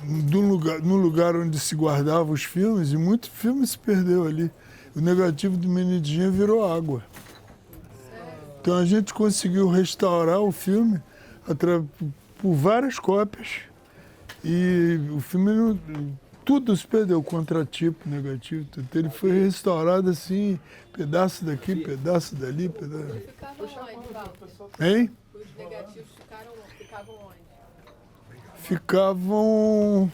No lugar onde se guardavam os filmes, e muitos filmes se perdeu ali. O negativo do Menino de Gênio virou água. Então a gente conseguiu restaurar o filme por várias cópias. E o filme, tudo se perdeu, contratipo, negativo, tudo. Ele foi restaurado assim, pedaço daqui, pedaço dali, pedaço. Ficavam onde, Walter? Hein? Os negativos ficavam onde? Ficavam,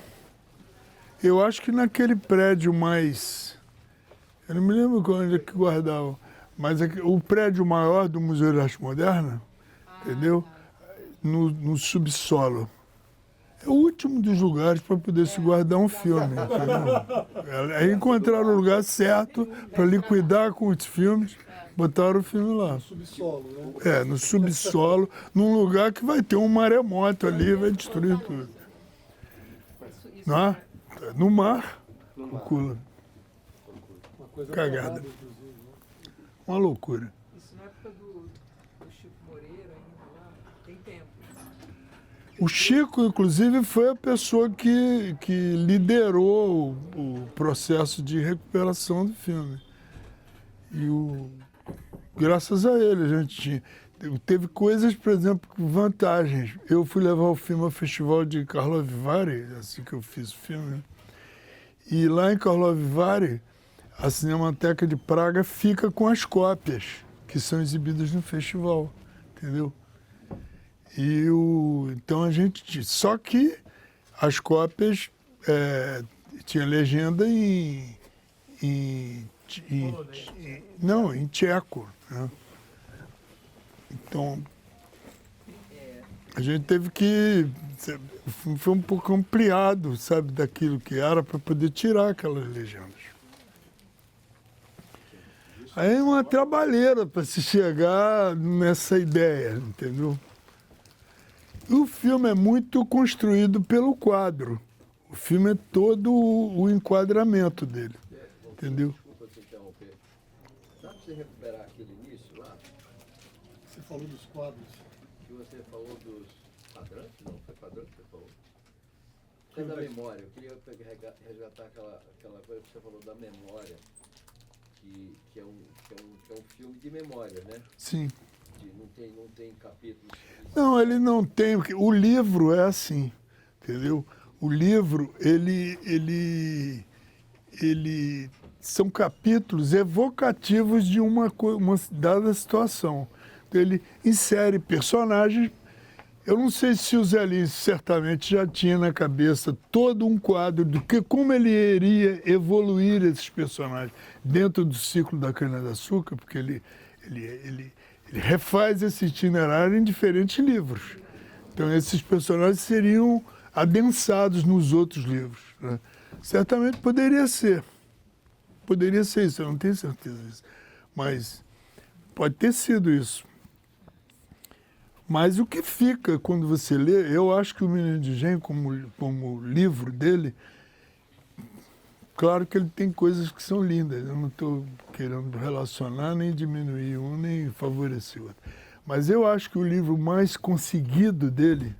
eu acho que naquele prédio mais, eu não me lembro onde é que guardavam, mas o prédio maior do Museu de Arte Moderna, entendeu? No subsolo. É o último dos lugares para poder se guardar um filme. Entendeu? Aí encontraram o lugar certo para liquidar com os filmes, botaram o filme lá. No subsolo, né? No subsolo, num lugar que vai ter um maremoto ali, vai destruir tudo. No mar, loucura. Uma coisa Cagada. parada, inclusive, né? Uma loucura. Isso na época do Chico Moreira ainda lá, tem tempo. O Chico, inclusive, foi a pessoa que liderou o processo de recuperação do filme. E graças a ele, a gente teve coisas, por exemplo, vantagens. Eu fui levar o filme ao Festival de Karlovy Vary, assim que eu fiz o filme, né? E lá em Karlovy Vary, a Cinemateca de Praga fica com as cópias que são exibidas no festival, entendeu? Então a gente... Só que as cópias tinha legenda em tcheco, né? Então, a gente teve que... O filme foi um pouco ampliado, sabe, daquilo que era para poder tirar aquelas legendas. Aí é uma trabalheira para se chegar nessa ideia, entendeu? E o filme é muito construído pelo quadro. O filme é todo o enquadramento dele, entendeu? Desculpa te interromper. Dá para você recuperar aquele início lá? Você falou dos quadros. Que você falou dos quadrantes? Não, foi quadrante que você falou? É da memória. Eu queria resgatar aquela coisa que você falou da memória, que é um filme de memória, né? Sim. Não tem capítulos. Não, ele não tem, porque o livro é assim, entendeu? O livro, ele são capítulos evocativos de uma dada situação. Então, ele insere personagens. Eu não sei se o Zé Lins certamente já tinha na cabeça todo um quadro do como ele iria evoluir esses personagens dentro do ciclo da cana-de-açúcar, porque ele refaz esse itinerário em diferentes livros. Então, esses personagens seriam adensados nos outros livros, né? Certamente poderia ser. Poderia ser isso, eu não tenho certeza disso. Mas pode ter sido isso. Mas o que fica quando você lê, eu acho que o Menino de Gênio, como livro dele, claro que ele tem coisas que são lindas. Eu não estou querendo relacionar, nem diminuir um, nem favorecer o outro. Mas eu acho que o livro mais conseguido dele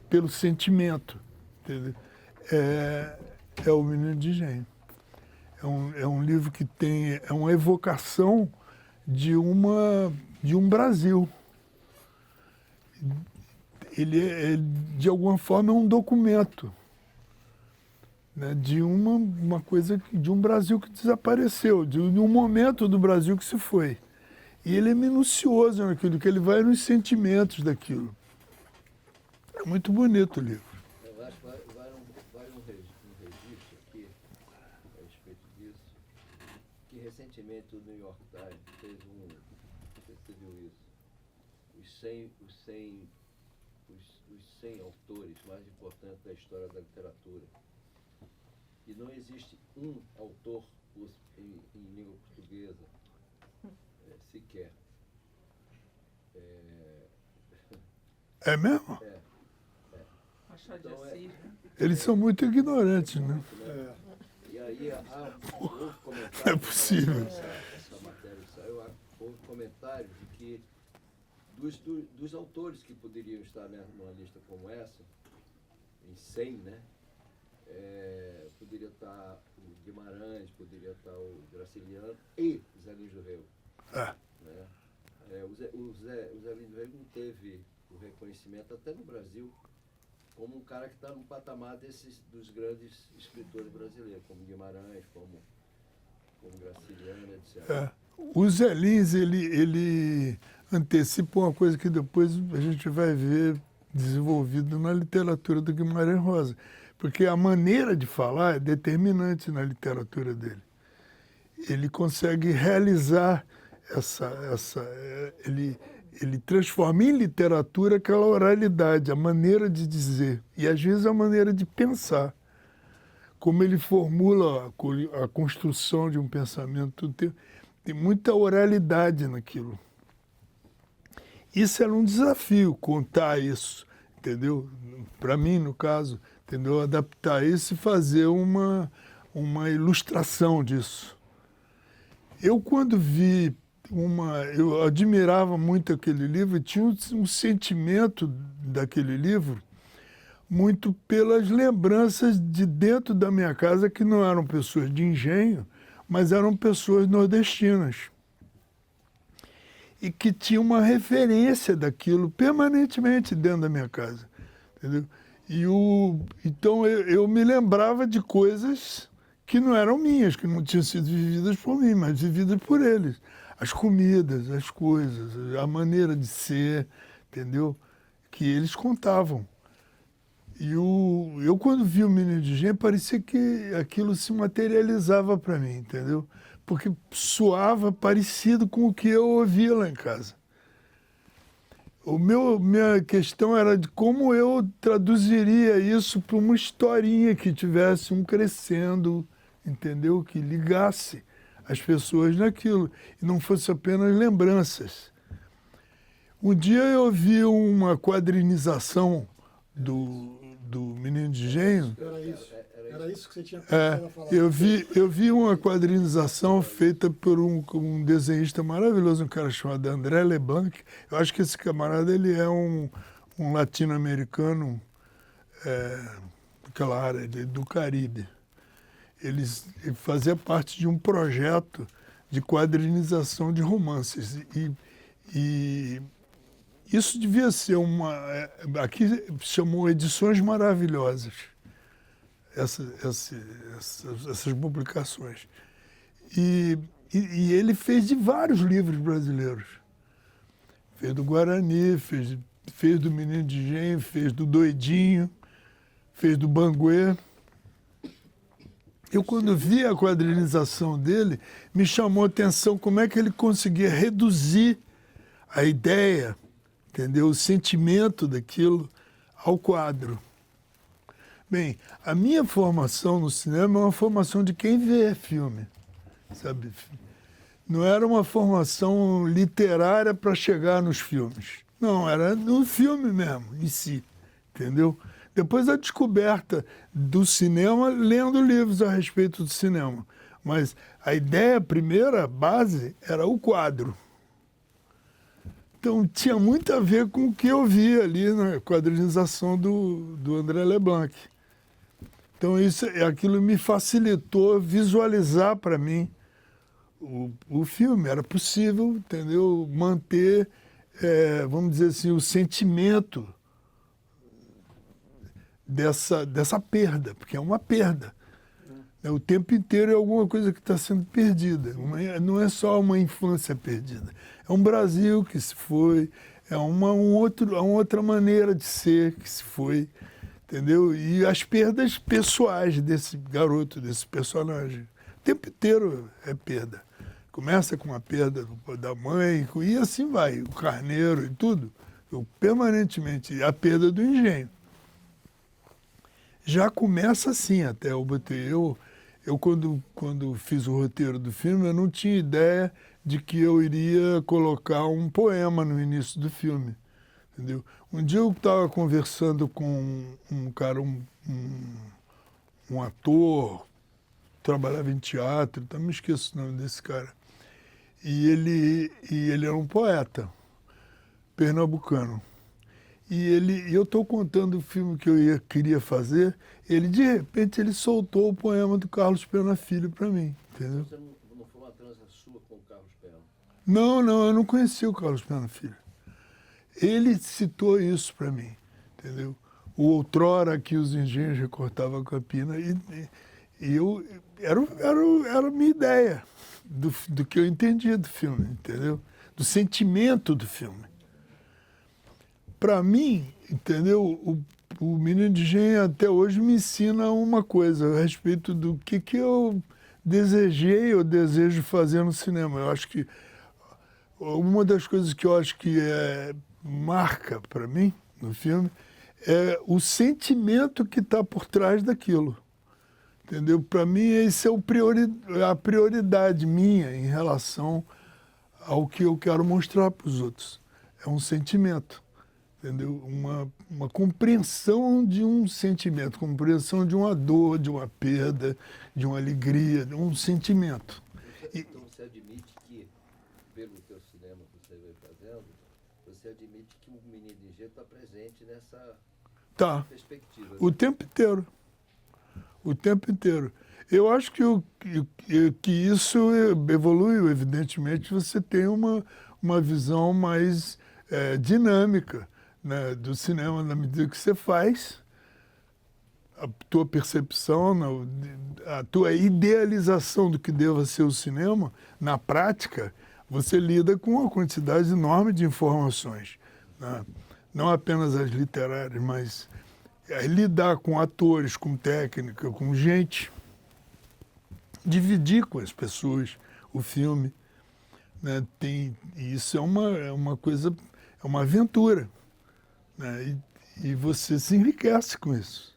pelo sentimento, entendeu? É o Menino de Gênio. É um livro que tem uma evocação de um Brasil. Ele de alguma forma, é um documento, né, de uma coisa, de um Brasil que desapareceu, de um momento do Brasil que se foi. E ele é minucioso naquilo, que ele vai nos sentimentos daquilo. É muito bonito o livro. Eu acho que vai um registro aqui a respeito disso, que recentemente o New York Times fez não sei se você viu isso, os 100 autores mais importantes da história da literatura. E não existe um autor em língua portuguesa sequer. É mesmo? Machado de Então, Assis, né? Eles são muito ignorantes, né? E aí houve comentários. Não é possível. Essa matéria saiu, houve comentários de que dos autores que poderiam estar, né, numa lista como essa, em 100, né? Poderia estar o Guimarães, poderia estar o Graciliano e Zé Lins do Rego. Né? O Zé Lins do Rego não teve o reconhecimento, até no Brasil, como um cara que está no patamar dos grandes escritores brasileiros, como Guimarães, como Graciliano, etc. O Zé Lins, ele antecipa uma coisa que depois a gente vai ver desenvolvido na literatura do Guimarães Rosa, porque a maneira de falar é determinante na literatura dele. Ele consegue realizar ele transforma em literatura aquela oralidade, a maneira de dizer, e às vezes a maneira de pensar. Como ele formula a construção de um pensamento, tem muita oralidade naquilo. Isso era um desafio, contar isso, entendeu? Para mim, no caso, entendeu? Adaptar isso e fazer uma ilustração disso. Eu, quando vi eu admirava muito aquele livro e tinha um sentimento daquele livro muito pelas lembranças de dentro da minha casa, que não eram pessoas de engenho, mas eram pessoas nordestinas. E que tinha uma referência daquilo permanentemente dentro da minha casa. Entendeu? Então eu me lembrava de coisas que não eram minhas, que não tinham sido vividas por mim, mas vividas por eles. As comidas, as coisas, a maneira de ser, entendeu? Que eles contavam. E eu, quando vi o Menino de Engenho, parecia que aquilo se materializava para mim, entendeu? Porque soava parecido com o que eu ouvia lá em casa. Minha questão era de como eu traduziria isso para uma historinha que tivesse um crescendo, entendeu? Que ligasse as pessoas naquilo, e não fosse apenas lembranças. Um dia eu vi uma quadrinização do Menino de Engenho. Era isso que você tinha começado a falar. Eu vi uma quadrinização feita por um desenhista maravilhoso, um cara chamado André Leblanc. Eu acho que esse camarada ele é um latino-americano daquela área do Caribe. Ele fazia parte de um projeto de quadrinização de romances. E isso devia ser aqui chamou Edições Maravilhosas, essas publicações. E ele fez de vários livros brasileiros. Fez do Guarani, fez do Menino de Engenho, fez do Doidinho, fez do Banguê. Eu, quando vi a quadrinização dele, me chamou a atenção como é que ele conseguia reduzir a ideia, entendeu? O sentimento daquilo ao quadro. Bem, a minha formação no cinema é uma formação de quem vê filme, sabe? Não era uma formação literária para chegar nos filmes. Não, era no filme mesmo, em si, entendeu? Depois a descoberta do cinema, lendo livros a respeito do cinema. Mas a ideia, a primeira base, era o quadro. Então tinha muito a ver com o que eu vi ali na quadrinização do André Leblanc. Então aquilo me facilitou visualizar para mim o filme. Era possível, entendeu, manter, vamos dizer assim, o sentimento dessa perda, porque é uma perda. O tempo inteiro é alguma coisa que está sendo perdida. Não é só uma infância perdida. É um Brasil que se foi, é uma outra maneira de ser que se foi, entendeu? E as perdas pessoais desse garoto, desse personagem. O tempo inteiro é perda. Começa com a perda da mãe, e assim vai, o Carneiro e tudo. Permanentemente, a perda do engenho. Já começa assim até o BT. Eu quando fiz o roteiro do filme, eu não tinha ideia de que eu iria colocar um poema no início do filme, entendeu? Um dia eu estava conversando com um cara, um ator, trabalhava em teatro, então me esqueço o nome desse cara. E ele era um poeta. pernambucano. E eu estou contando o filme que queria fazer, de repente, ele soltou o poema do Carlos Pena Filho para mim, entendeu? Você não foi uma transa sua com o Carlos Pena? Não, eu não conhecia o Carlos Pena Filho. Ele citou isso para mim, entendeu? O outrora que os engenhos recortavam a campina, e era a minha ideia do que eu entendia do filme, entendeu? Do sentimento do filme. Para mim, entendeu? O Menino de Engenho até hoje me ensina uma coisa a respeito do que eu desejei ou desejo fazer no cinema. Eu acho que uma das coisas que eu acho que marca para mim no filme é o sentimento que está por trás daquilo. Entendeu? Para mim, esse é a prioridade minha em relação ao que eu quero mostrar para os outros. É um sentimento, entendeu? Uma compreensão de um sentimento, compreensão de uma dor, de uma perda, de uma alegria, de um sentimento. Então você admite que, pelo teu cinema que você vem fazendo, você admite que o Menino de Engenho está presente nessa perspectiva. O tempo inteiro. O tempo inteiro. Eu acho que isso evolui, evidentemente, você tem uma visão mais dinâmica, né, do cinema, na medida que você faz, a tua percepção, a tua idealização do que deva ser o cinema, na prática, você lida com uma quantidade enorme de informações, né? Não apenas as literárias, mas lidar com atores, com técnica, com gente, dividir com as pessoas o filme, né? Isso é uma coisa, é uma aventura, né? E você se enriquece com isso.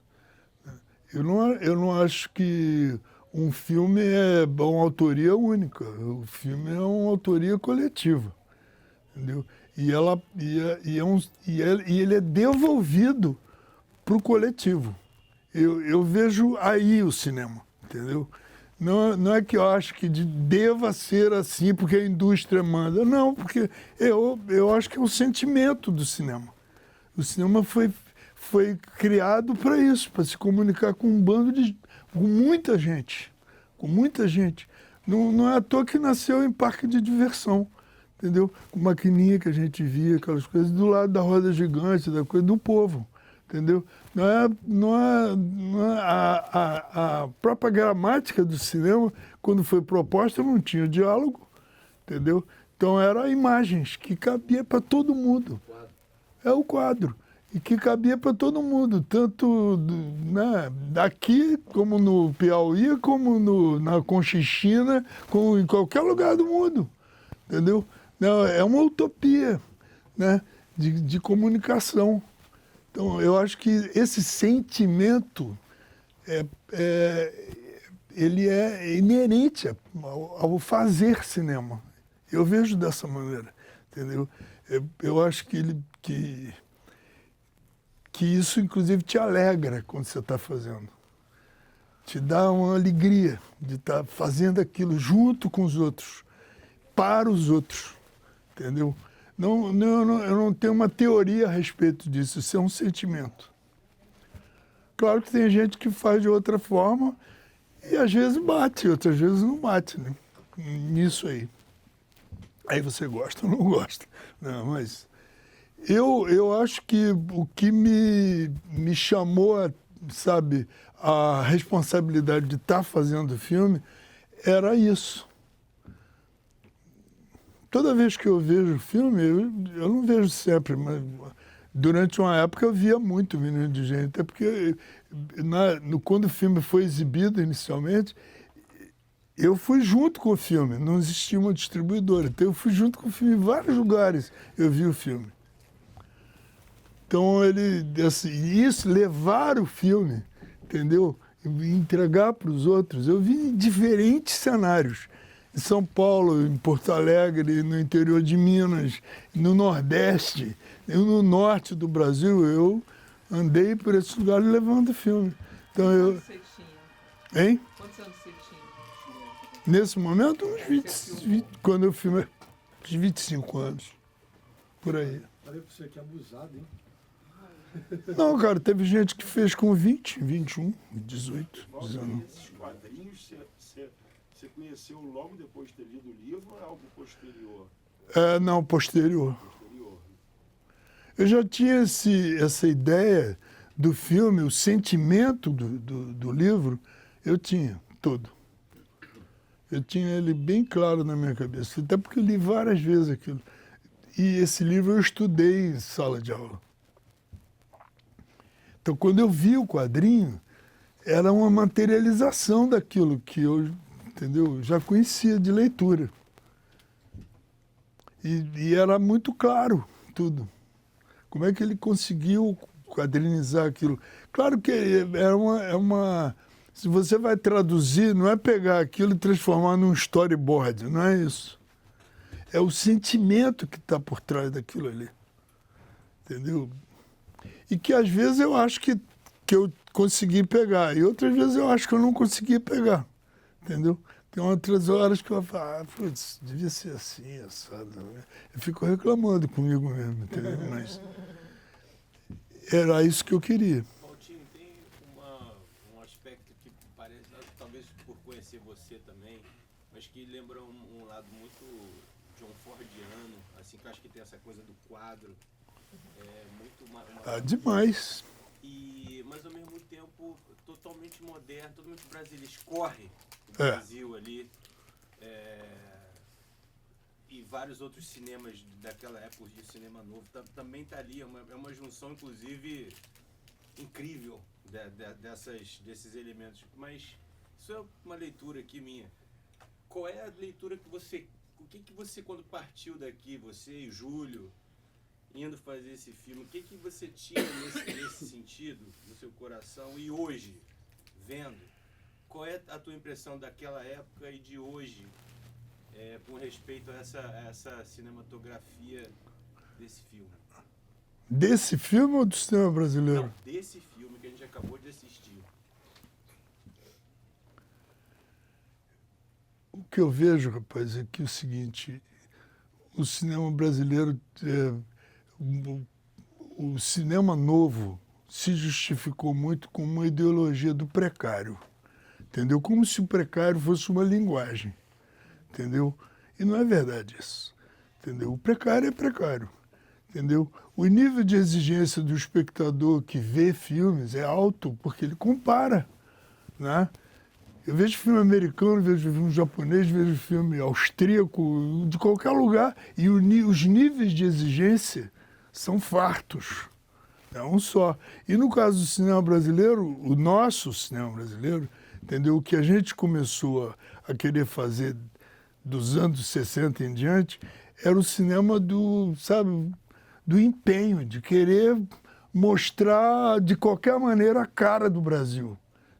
Eu não acho que um filme é uma autoria única. O filme é uma autoria coletiva, entendeu? E ele é devolvido para o coletivo. Eu vejo aí o cinema, entendeu? Não é que eu acho que deva ser assim porque a indústria manda. Não, porque eu acho que é o sentimento do cinema. O cinema foi criado para isso, para se comunicar com com muita gente. Com muita gente. Não é à toa que nasceu em parque de diversão, entendeu? Com maquininha que a gente via, aquelas coisas, do lado da roda gigante, da coisa do povo, entendeu? A própria gramática do cinema, quando foi proposta, não tinha diálogo, entendeu? Então eram imagens que cabia para todo mundo. É o quadro. E que cabia para todo mundo, tanto né, daqui, como no Piauí, como na Conchichina, como em qualquer lugar do mundo, entendeu? Não, é uma utopia, né, de comunicação. Então, eu acho que esse sentimento ele é inerente ao fazer cinema. Eu vejo dessa maneira, entendeu? Eu acho que isso, inclusive, te alegra quando você está fazendo. Te dá uma alegria de estar fazendo aquilo junto com os outros, para os outros, entendeu? Eu não tenho uma teoria a respeito disso, isso é um sentimento. Claro que tem gente que faz de outra forma e às vezes bate, outras vezes não bate, né? Nisso aí. Aí você gosta ou não gosta. Não, mas eu acho que o que me chamou, sabe, a responsabilidade de estar fazendo o filme era isso. Toda vez que eu vejo o filme, eu não vejo sempre, mas durante uma época eu via muito Menino de Engenho, até porque quando o filme foi exibido inicialmente, eu fui junto com o filme, não existia uma distribuidora, então eu fui junto com o filme em vários lugares, eu vi o filme. Então, levar o filme, entendeu? E entregar para os outros. Eu vi em diferentes cenários. Em São Paulo, em Porto Alegre, no interior de Minas, no Nordeste, no Norte do Brasil. Eu andei por esses lugares levando o filme. Então, Quantos anos você tinha? Hein? Quantos anos você tinha? Nesse momento, uns 20, quando eu filmei, uns 25 anos, por aí. Falei pra você que é abusado, hein? Não, cara, teve gente que fez com 20, 21, 18, 19. Esses quadrinhos você conheceu logo depois de ter lido o livro ou é algo posterior? Não, posterior. Eu já tinha essa ideia do filme, o sentimento do livro, eu tinha todo. Eu tinha ele bem claro na minha cabeça, até porque eu li várias vezes aquilo. E esse livro eu estudei em sala de aula. Então, quando eu vi o quadrinho, era uma materialização daquilo que eu, entendeu, já conhecia de leitura. E era muito claro tudo. Como é que ele conseguiu quadrinizar aquilo? Claro que é uma... Se você vai traduzir, não é pegar aquilo e transformar num storyboard, não é isso. É o sentimento que está por trás daquilo ali. Entendeu? E que às vezes eu acho que eu consegui pegar, e outras vezes eu acho que eu não consegui pegar. Entendeu? Tem outras horas que eu falo, putz, devia ser assim, assado. Eu fico reclamando comigo mesmo, entendeu? Mas era isso que eu queria. Valtinho, tem um aspecto que parece, talvez por conhecer você também, mas que lembra um lado muito John Fordiano, assim, que eu acho que tem essa coisa do quadro. Demais. Mas ao mesmo tempo totalmente moderno, totalmente brasileiro. Escorre o Brasil ali. E vários outros cinemas daquela época, de cinema novo, também está ali. É uma junção, inclusive, incrível desses elementos. Mas isso é uma leitura aqui minha. Qual é a leitura que você... O que você, quando partiu daqui, você e Júlio, indo fazer esse filme, o que você tinha nesse sentido, no seu coração, e hoje, vendo, qual é a tua impressão daquela época e de hoje, com respeito a essa cinematografia desse filme? Desse filme ou do cinema brasileiro? Não, desse filme que a gente acabou de assistir. O que eu vejo, rapaz, é que o seguinte, o cinema brasileiro... O cinema novo se justificou muito com uma ideologia do precário, entendeu? Como se o precário fosse uma linguagem, entendeu? E não é verdade isso, entendeu? O precário é precário, entendeu? O nível de exigência do espectador que vê filmes é alto porque ele compara, né? Eu vejo filme americano, vejo filme japonês, vejo filme austríaco, de qualquer lugar, e os níveis de exigência são fartos, é um só. E no caso do cinema brasileiro, o nosso cinema brasileiro, entendeu? O que a gente começou a querer fazer dos anos 60 em diante era o cinema do empenho, de querer mostrar de qualquer maneira a cara do Brasil,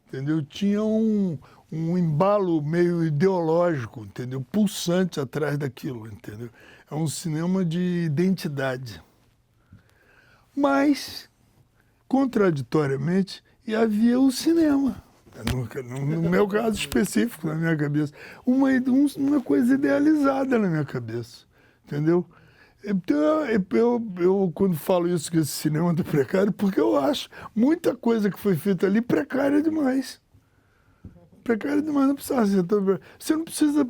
entendeu? Tinha um embalo meio ideológico, entendeu? Pulsante atrás daquilo, entendeu? É um cinema de identidade. Mas, contraditoriamente, havia o cinema, no meu caso específico, na minha cabeça, uma coisa idealizada na minha cabeça, entendeu? Então, eu quando falo isso, que esse cinema do precário, porque eu acho muita coisa que foi feita ali precária demais. Precário demais, não precisa ser. Você não precisa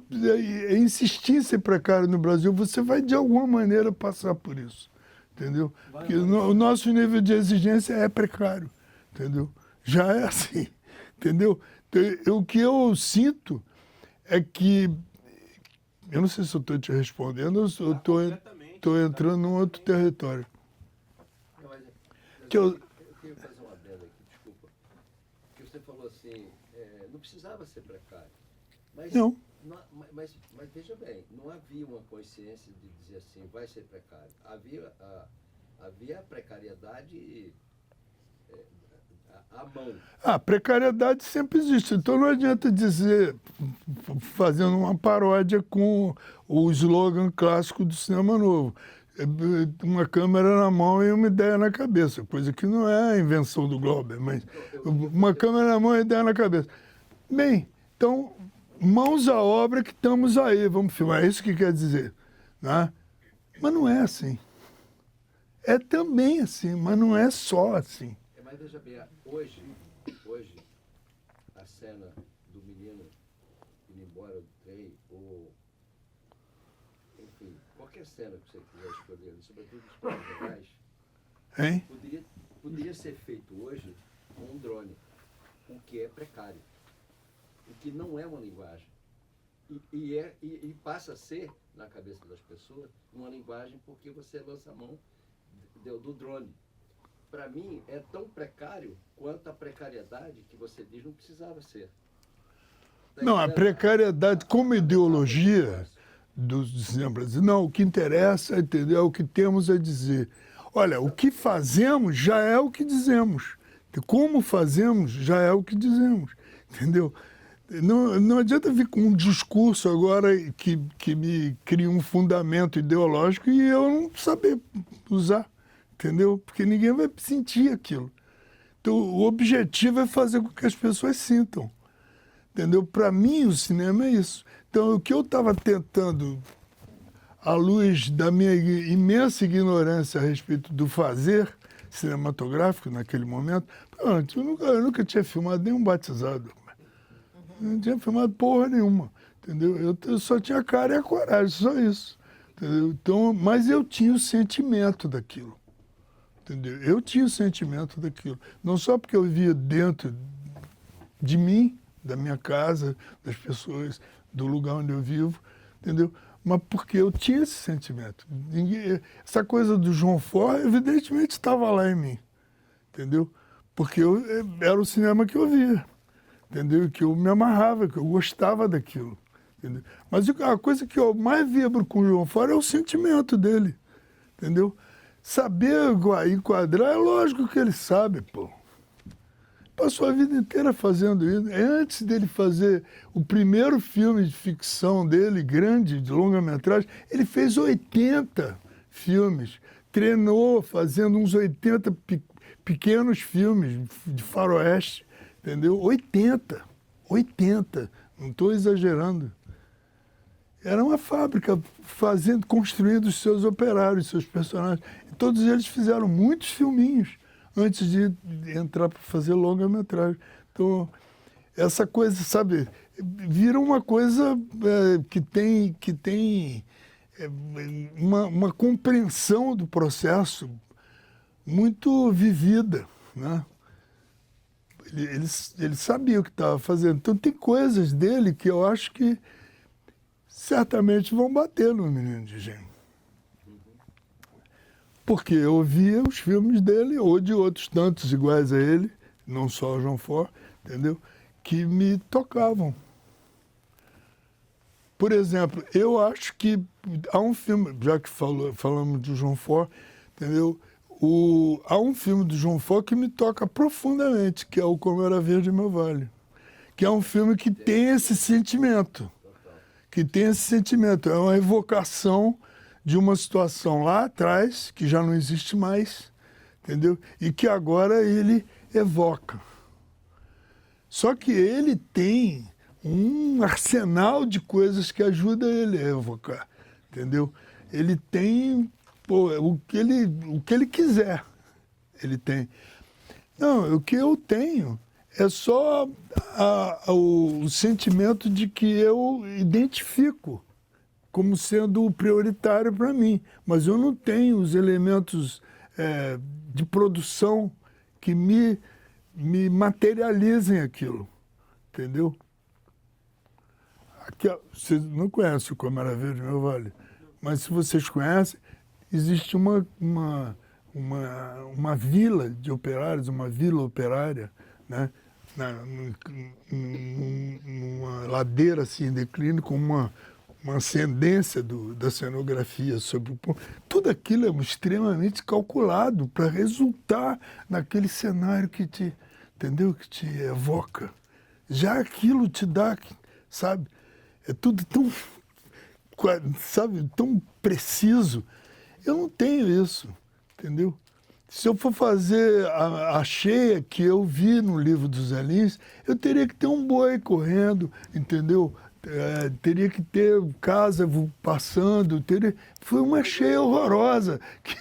insistir em ser precário no Brasil, você vai de alguma maneira passar por isso. Entendeu? Porque o nosso nível de exigência é precário, entendeu? Já é assim, entendeu? Então, o que eu sinto é que, eu não sei se eu estou te respondendo ou se eu estou entrando num outro território. Não, mas Que eu queria fazer uma adenda aqui, desculpa. Porque você falou assim, não precisava ser precário. Mas, Não. Mas veja bem, não havia uma consciência de dizer assim, vai ser precário. Havia a precariedade à mão. A precariedade sempre existe, então não adianta dizer, fazendo uma paródia com o slogan clássico do cinema novo, uma câmera na mão e uma ideia na cabeça, coisa que não é a invenção do Glauber, mas uma câmera na mão e uma ideia na cabeça. Bem, então, mãos à obra que estamos aí, vamos filmar, é isso que quer dizer, né? Mas não é assim. É também assim, mas não é só assim. Mas veja bem, hoje, a cena do menino indo embora do trem, ou, enfim, qualquer cena que você quiser escolher, sobretudo os profissionais, Hein? poderia ser feito hoje com um drone, o que é precário, o que não é uma linguagem. E passa a ser, na cabeça das pessoas, uma linguagem porque você lança a mão do drone. Para mim, é tão precário quanto a precariedade que você diz não precisava ser. Tá Não, a entendendo? precariedade como ideologia do cinema brasileiro, não, o que interessa, entendeu, é o que temos a dizer. Olha, o que fazemos já é o que dizemos. Como fazemos já é o que dizemos, entendeu? Não adianta vir com um discurso agora que me cria um fundamento ideológico e eu não saber usar, entendeu? Porque ninguém vai sentir aquilo. Então, o objetivo é fazer com que as pessoas sintam, entendeu? Para mim, o cinema é isso. Então, o que eu estava tentando, à luz da minha imensa ignorância a respeito do fazer cinematográfico naquele momento, eu nunca tinha filmado nenhum batizado. Não tinha filmado porra nenhuma, entendeu? Eu só tinha a cara e a coragem, só isso. Entendeu? Então, mas eu tinha o sentimento daquilo, entendeu? Eu tinha o sentimento daquilo. Não só porque eu via dentro de mim, da minha casa, das pessoas, do lugar onde eu vivo, entendeu? Mas porque eu tinha esse sentimento. Essa coisa do João Ford, evidentemente, estava lá em mim, entendeu? Porque era o cinema que eu via. Entendeu? Que eu me amarrava, que eu gostava daquilo. Entendeu? Mas a coisa que eu mais vibro com o João Fora é o sentimento dele. Entendeu? Saber enquadrar, é lógico que ele sabe, pô. Passou a vida inteira fazendo isso. Antes dele fazer o primeiro filme de ficção dele, grande, de longa-metragem, ele fez 80 filmes. Treinou fazendo uns 80 pequenos filmes de faroeste. Entendeu? 80, não estou exagerando. Era uma fábrica construindo os seus operários, seus personagens. E todos eles fizeram muitos filminhos antes de entrar para fazer longa-metragem. Então, essa coisa, sabe, vira uma coisa que tem uma compreensão do processo muito vivida, né? Ele sabia o que estava fazendo. Então, tem coisas dele que eu acho que certamente vão bater no Menino de Gênio. Porque eu via os filmes dele, ou de outros tantos iguais a ele, não só o João Ford, entendeu? Que me tocavam. Por exemplo, eu acho que há um filme, já que falamos do João Ford, entendeu? Há um filme do João Ford que me toca profundamente, que é o Como Era Verde Meu Vale. Que é um filme que tem esse sentimento. É uma evocação de uma situação lá atrás, que já não existe mais, entendeu? E que agora ele evoca. Só que ele tem um arsenal de coisas que ajuda ele a evocar, entendeu? Ele tem... o que ele quiser, ele tem. Não, o que eu tenho é só o sentimento de que eu identifico como sendo o prioritário para mim, mas eu não tenho os elementos de produção que me materializem aquilo, entendeu? Aqui, vocês não conhecem o Como Era Verde Meu Vale, mas se vocês conhecem, existe uma vila de operários, uma vila operária, né? Numa ladeira assim, em declínio, com uma ascendência da cenografia sobre o ponto. Tudo aquilo é extremamente calculado para resultar naquele cenário que te, entendeu? Que te evoca. Já aquilo te dá, sabe? É tudo tão, sabe, tão preciso. Eu não tenho isso, entendeu? Se eu for fazer a cheia que eu vi no livro dos Zé Lins, eu teria que ter um boi correndo, entendeu? teria que ter casa passando, foi uma cheia horrorosa, que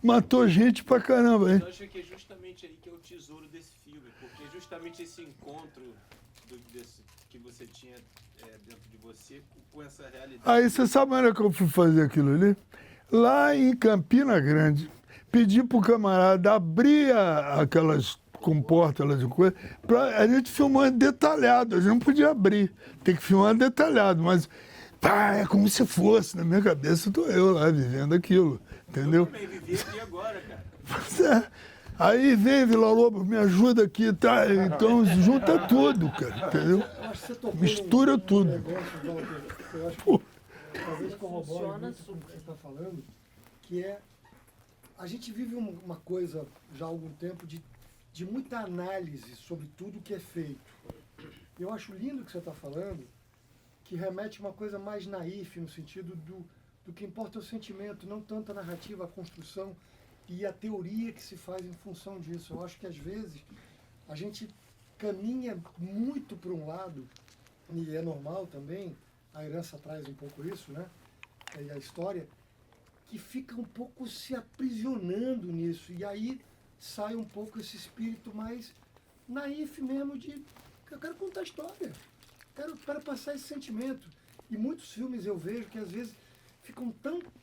matou gente pra caramba. Mas Hein? eu acho que é justamente aí que é o tesouro desse filme, porque é justamente esse encontro que você tinha dentro de você com essa realidade. Aí você sabe onde é que eu fui fazer aquilo ali? Lá em Campina Grande. Pedi pro camarada abrir aquelas comportas lá de coisa, a gente filmar detalhado, a gente não podia abrir, tem que filmar detalhado, mas pá, é como se fosse, na minha cabeça tô eu lá vivendo aquilo, entendeu? Eu também vivi aqui agora, cara. Pois é. Aí vem, Vila Lobos, me ajuda aqui, tá? Então junta tudo, cara, entendeu? Eu acho que você tocou Mistura tudo. negócio, Walter, que eu acho Pô. que talvez corrobore muito com o que você está falando, que é a gente vive uma coisa já há algum tempo de muita análise sobre tudo que é feito. Eu acho lindo o que você está falando, que remete a uma coisa mais naif, no sentido do que importa é o sentimento, não tanto a narrativa, a construção e a teoria que se faz em função disso. Eu acho que às vezes a gente caminha muito para um lado, e é normal também, a herança traz um pouco isso, né? E a história, que fica um pouco se aprisionando nisso. E aí sai um pouco esse espírito mais naif mesmo de eu quero contar a história, quero passar esse sentimento. E muitos filmes eu vejo que às vezes ficam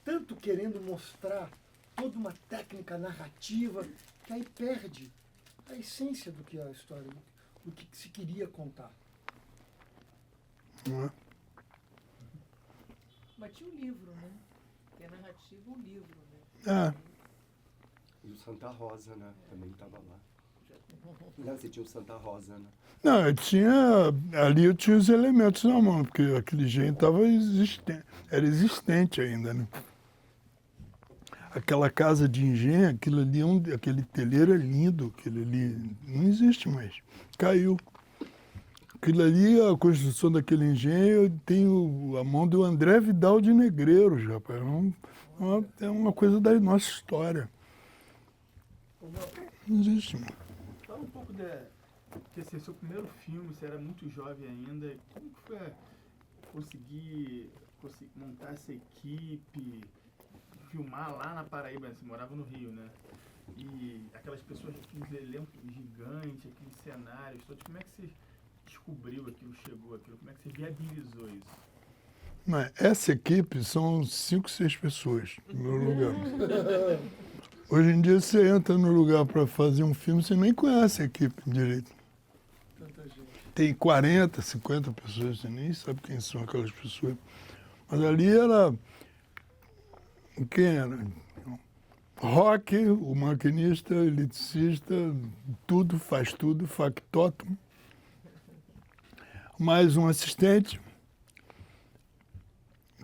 tanto querendo mostrar toda uma técnica narrativa que aí perde a essência do que é a história, do que se queria contar. Não é? Mas tinha um livro, né? Que é narrativa, um livro, né? É. E o Santa Rosa, né? Também estava lá. Não, você tinha o Santa Rosa, né? Não, ali eu tinha os elementos na mão, porque aquele gênio era existente ainda, né? Aquela casa de engenho, aquilo ali, aquele telheiro é lindo, aquele ali não existe mais, caiu. Aquilo ali, a construção daquele engenho, tem a mão do André Vidal de Negreiros, rapaz. É uma coisa da nossa história. Não existe mais. Fala um pouco porque esse é seu primeiro filme, você era muito jovem ainda. Como que foi conseguir montar essa equipe, filmar lá na Paraíba? Você morava no Rio, né? E aquelas pessoas, aqueles elencos gigantes, aqueles cenários todos. Como é que você descobriu aquilo, chegou aquilo? Como é que você viabilizou isso? Mas essa equipe são 5, 6 pessoas no meu lugar. Hoje em dia você entra no lugar para fazer um filme, você nem conhece a equipe direito. Tem 40, 50 pessoas, você nem sabe quem são aquelas pessoas. Mas ali era... Quem era? Rock, o maquinista, eletricista, tudo, faz tudo, factótum. Mais um assistente,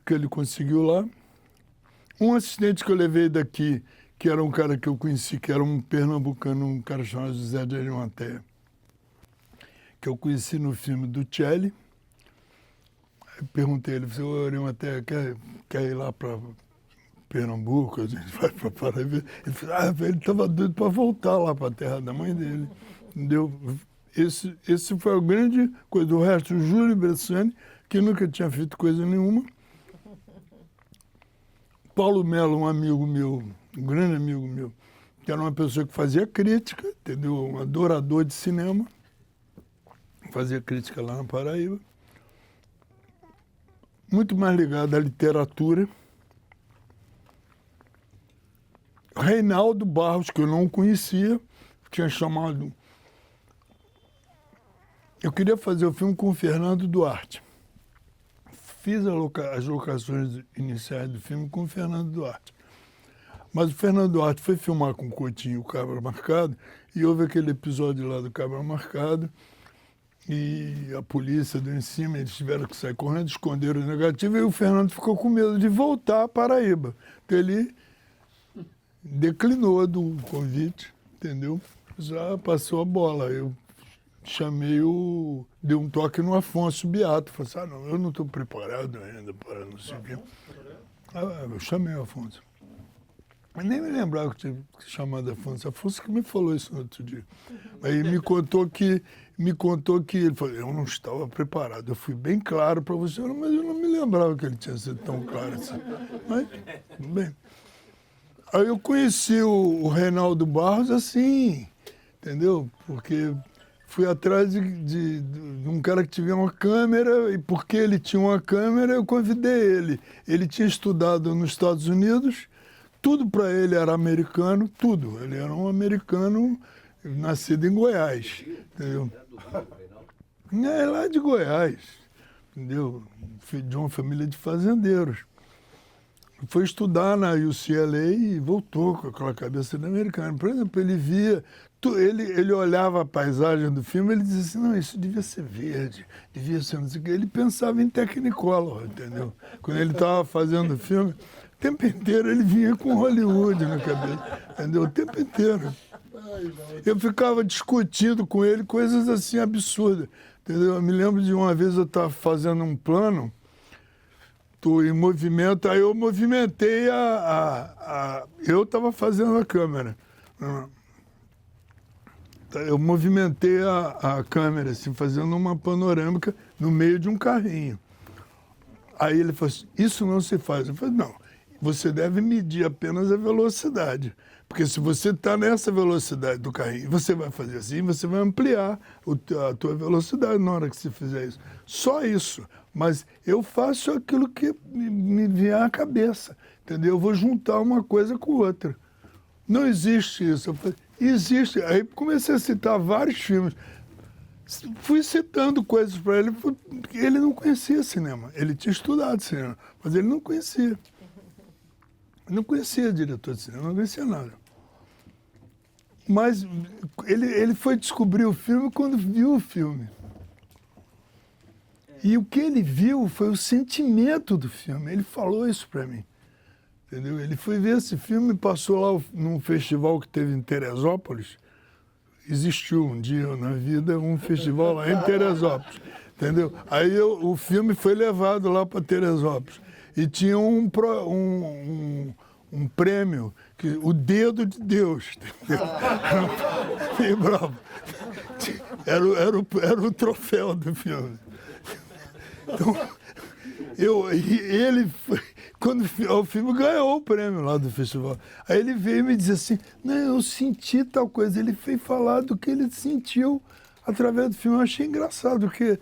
que ele conseguiu lá. Um assistente que eu levei daqui, que era um cara que eu conheci, que era um pernambucano, um cara chamado José de Arimateia, que eu conheci no filme do Celli. Aí perguntei a ele, ô Arimateia, quer ir lá para Pernambuco? A gente vai para Paraíba. Ele falou, ele estava doido para voltar lá para a terra da mãe dele. Entendeu? Esse foi a grande coisa. O resto, o Júlio Bressani, que nunca tinha feito coisa nenhuma. Paulo Melo, um amigo meu, um grande amigo meu, que era uma pessoa que fazia crítica, entendeu? Um adorador de cinema. Fazia crítica lá na Paraíba. Muito mais ligado à literatura. Reinaldo Barros, que eu não conhecia, tinha chamado... Eu queria fazer o filme com o Fernando Duarte. Fiz as locações iniciais do filme com o Fernando Duarte. Mas o Fernando Duarte foi filmar com o Coutinho o Cabra Marcado, e houve aquele episódio lá do Cabra Marcado, e a polícia deu em cima, eles tiveram que sair correndo, esconderam o negativo, e o Fernando ficou com medo de voltar à Paraíba. Então ele declinou do convite, entendeu? Já passou a bola. Eu chamei dei um toque no Afonso Beato. Falei assim, não, eu não estou preparado ainda para não sei o quê. Eu chamei o Afonso. Mas nem me lembrava que tinha chamado Afonso. Afonso que me falou isso no outro dia. Aí me contou que me contou que ele falou, eu não estava preparado, eu fui bem claro para você, mas eu não me lembrava que ele tinha sido tão claro assim. Mas, tudo bem. Aí eu conheci o Reinaldo Barros assim, entendeu? Porque fui atrás de um cara que tinha uma câmera, e porque ele tinha uma câmera, eu convidei ele. Ele tinha estudado nos Estados Unidos, tudo para ele era americano, tudo. Ele era um americano nascido em Goiás, entendeu? É lá de Goiás, entendeu? Filho de uma família de fazendeiros. Foi estudar na UCLA e voltou com aquela cabeça de americano. Por exemplo, ele via, ele olhava a paisagem do filme, ele dizia assim, não, isso devia ser verde, devia ser não sei o quê. Ele pensava em Technicolor, entendeu? Quando ele estava fazendo o filme, o tempo inteiro ele vinha com Hollywood na cabeça, entendeu? O tempo inteiro. Eu ficava discutindo com ele coisas assim absurdas, entendeu? Eu me lembro de uma vez eu estava fazendo um plano, tô em movimento, aí eu movimentei eu estava fazendo a câmera. Eu movimentei a câmera, assim, fazendo uma panorâmica no meio de um carrinho. Aí ele falou assim, isso não se faz. Eu falei, não, você deve medir apenas a velocidade. Porque se você está nessa velocidade do carrinho, você vai fazer assim, você vai ampliar a tua velocidade na hora que você fizer isso. Só isso. Mas eu faço aquilo que me vier à cabeça, entendeu? Eu vou juntar uma coisa com outra. Não existe isso. Eu falei, existe. Aí comecei a citar vários filmes. Fui citando coisas para ele, porque ele não conhecia cinema. Ele tinha estudado cinema, mas ele não conhecia. Não conhecia diretor de cinema, não conhecia nada. Mas ele foi descobrir o filme quando viu o filme. E o que ele viu foi o sentimento do filme. Ele falou isso para mim. Entendeu? Ele foi ver esse filme, passou lá num festival que teve em Teresópolis. Existiu um dia na vida um festival lá em Teresópolis. Entendeu? Aí o filme foi levado lá para Teresópolis. E tinha um prêmio, o Dedo de Deus. Bem bravo. Era o troféu do filme. Então, quando o filme ganhou o prêmio lá do festival, aí ele veio me dizer assim, não, eu senti tal coisa. Ele fez falar do que ele sentiu através do filme. Eu achei engraçado, porque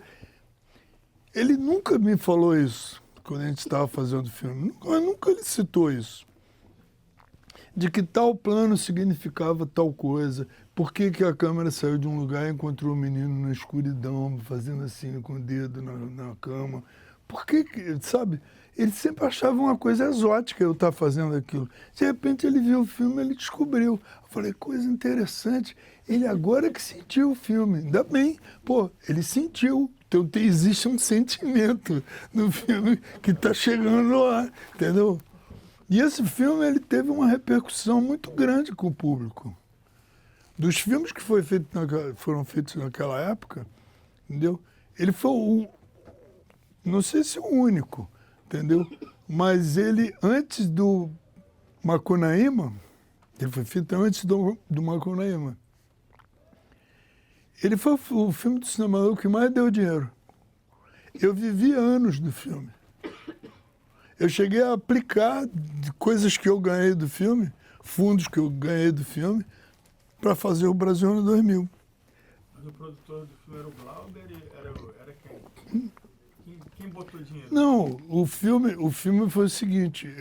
ele nunca me falou isso quando a gente estava fazendo o filme. Nunca ele citou isso. De que tal plano significava tal coisa, por que a câmera saiu de um lugar e encontrou o menino na escuridão, fazendo assim com o dedo na cama. Por que, sabe? Ele sempre achava uma coisa exótica eu estar fazendo aquilo. De repente ele viu o filme, ele descobriu. Eu falei, coisa interessante. Ele agora que sentiu o filme. Ainda bem. Pô, ele sentiu. Então existe um sentimento no filme que está chegando lá, entendeu? E esse filme ele teve uma repercussão muito grande com o público. Dos filmes que foram feitos naquela época, entendeu? Ele foi não sei se o único, entendeu? Mas ele, antes do Macunaíma, ele foi feito antes do Macunaíma. Ele foi o filme do cinema que mais deu dinheiro. Eu vivi anos do filme. Eu cheguei a aplicar coisas que eu ganhei do filme, fundos que eu ganhei do filme, para fazer o Brasil ano 2000. Mas o produtor do filme era o Glauber? Era quem? Quem botou dinheiro? Não, o filme foi o seguinte,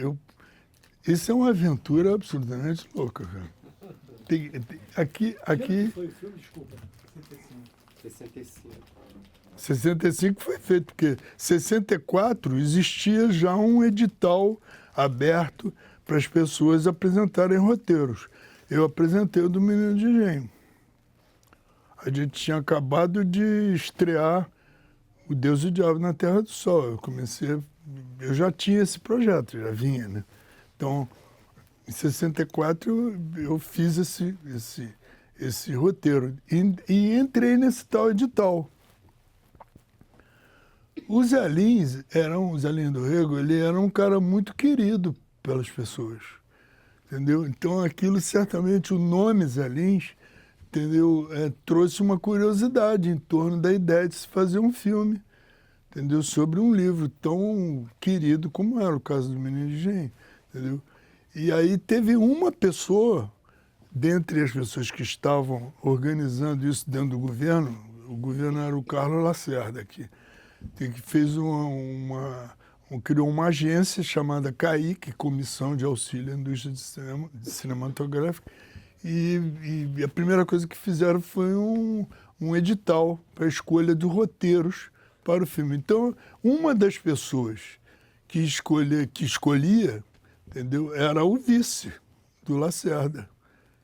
isso é uma aventura absolutamente louca, cara. Aqui... Foi o filme, desculpa. 65. 65 foi feito, porque 64 existia já um edital aberto para as pessoas apresentarem roteiros. Eu apresentei o do Menino de Engenho. A gente tinha acabado de estrear O Deus e o Diabo na Terra do Sol. Eu já tinha esse projeto, já vinha, né? Então, em 64 eu fiz esse roteiro e entrei nesse tal edital. O Zé Lins do Rego, ele era um cara muito querido pelas pessoas, entendeu? Então aquilo certamente, o nome Zé Lins entendeu? Trouxe uma curiosidade em torno da ideia de se fazer um filme, entendeu? Sobre um livro tão querido como era o caso do Menino de Engenho, entendeu? E aí teve uma pessoa, dentre as pessoas que estavam organizando isso dentro do governo, o governo era o Carlos Lacerda aqui, que fez criou uma agência chamada CAIC, Comissão de Auxílio à Indústria Cinematográfica, e a primeira coisa que fizeram foi um edital para a escolha de roteiros para o filme. Então, uma das pessoas que escolhia, entendeu, era o vice do Lacerda,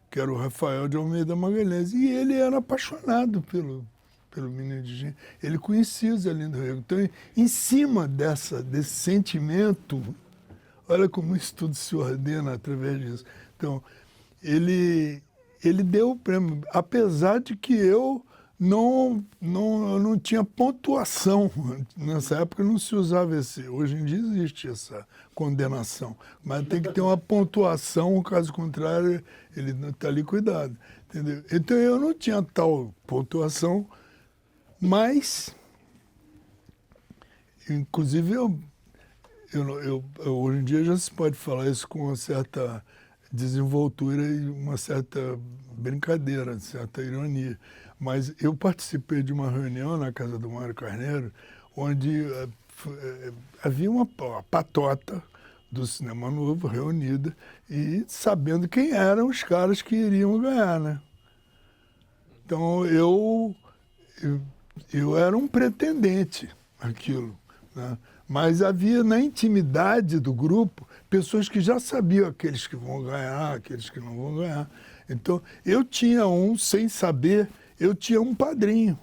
que era o Rafael de Almeida Magalhães, e ele era apaixonado pelo Menino de Engenho. Ele conhecia o Zé Lindo Rego. Então, em cima desse sentimento, olha como isso tudo se ordena através disso. Então, ele deu o prêmio, apesar de que eu não tinha pontuação. Nessa época não se usava hoje em dia existe essa condenação, mas tem que ter uma pontuação, caso contrário, ele não está liquidado. Entendeu? Então eu não tinha tal pontuação, mas, inclusive, hoje em dia já se pode falar isso com uma certa desenvoltura e uma certa brincadeira, certa ironia. Mas eu participei de uma reunião na casa do Mário Carneiro, onde havia uma patota do cinema novo reunida e sabendo quem eram os caras que iriam ganhar, né? Então eu era um pretendente àquilo, né? Mas havia na intimidade do grupo pessoas que já sabiam aqueles que vão ganhar, aqueles que não vão ganhar. Então eu tinha sem saber, eu tinha um padrinho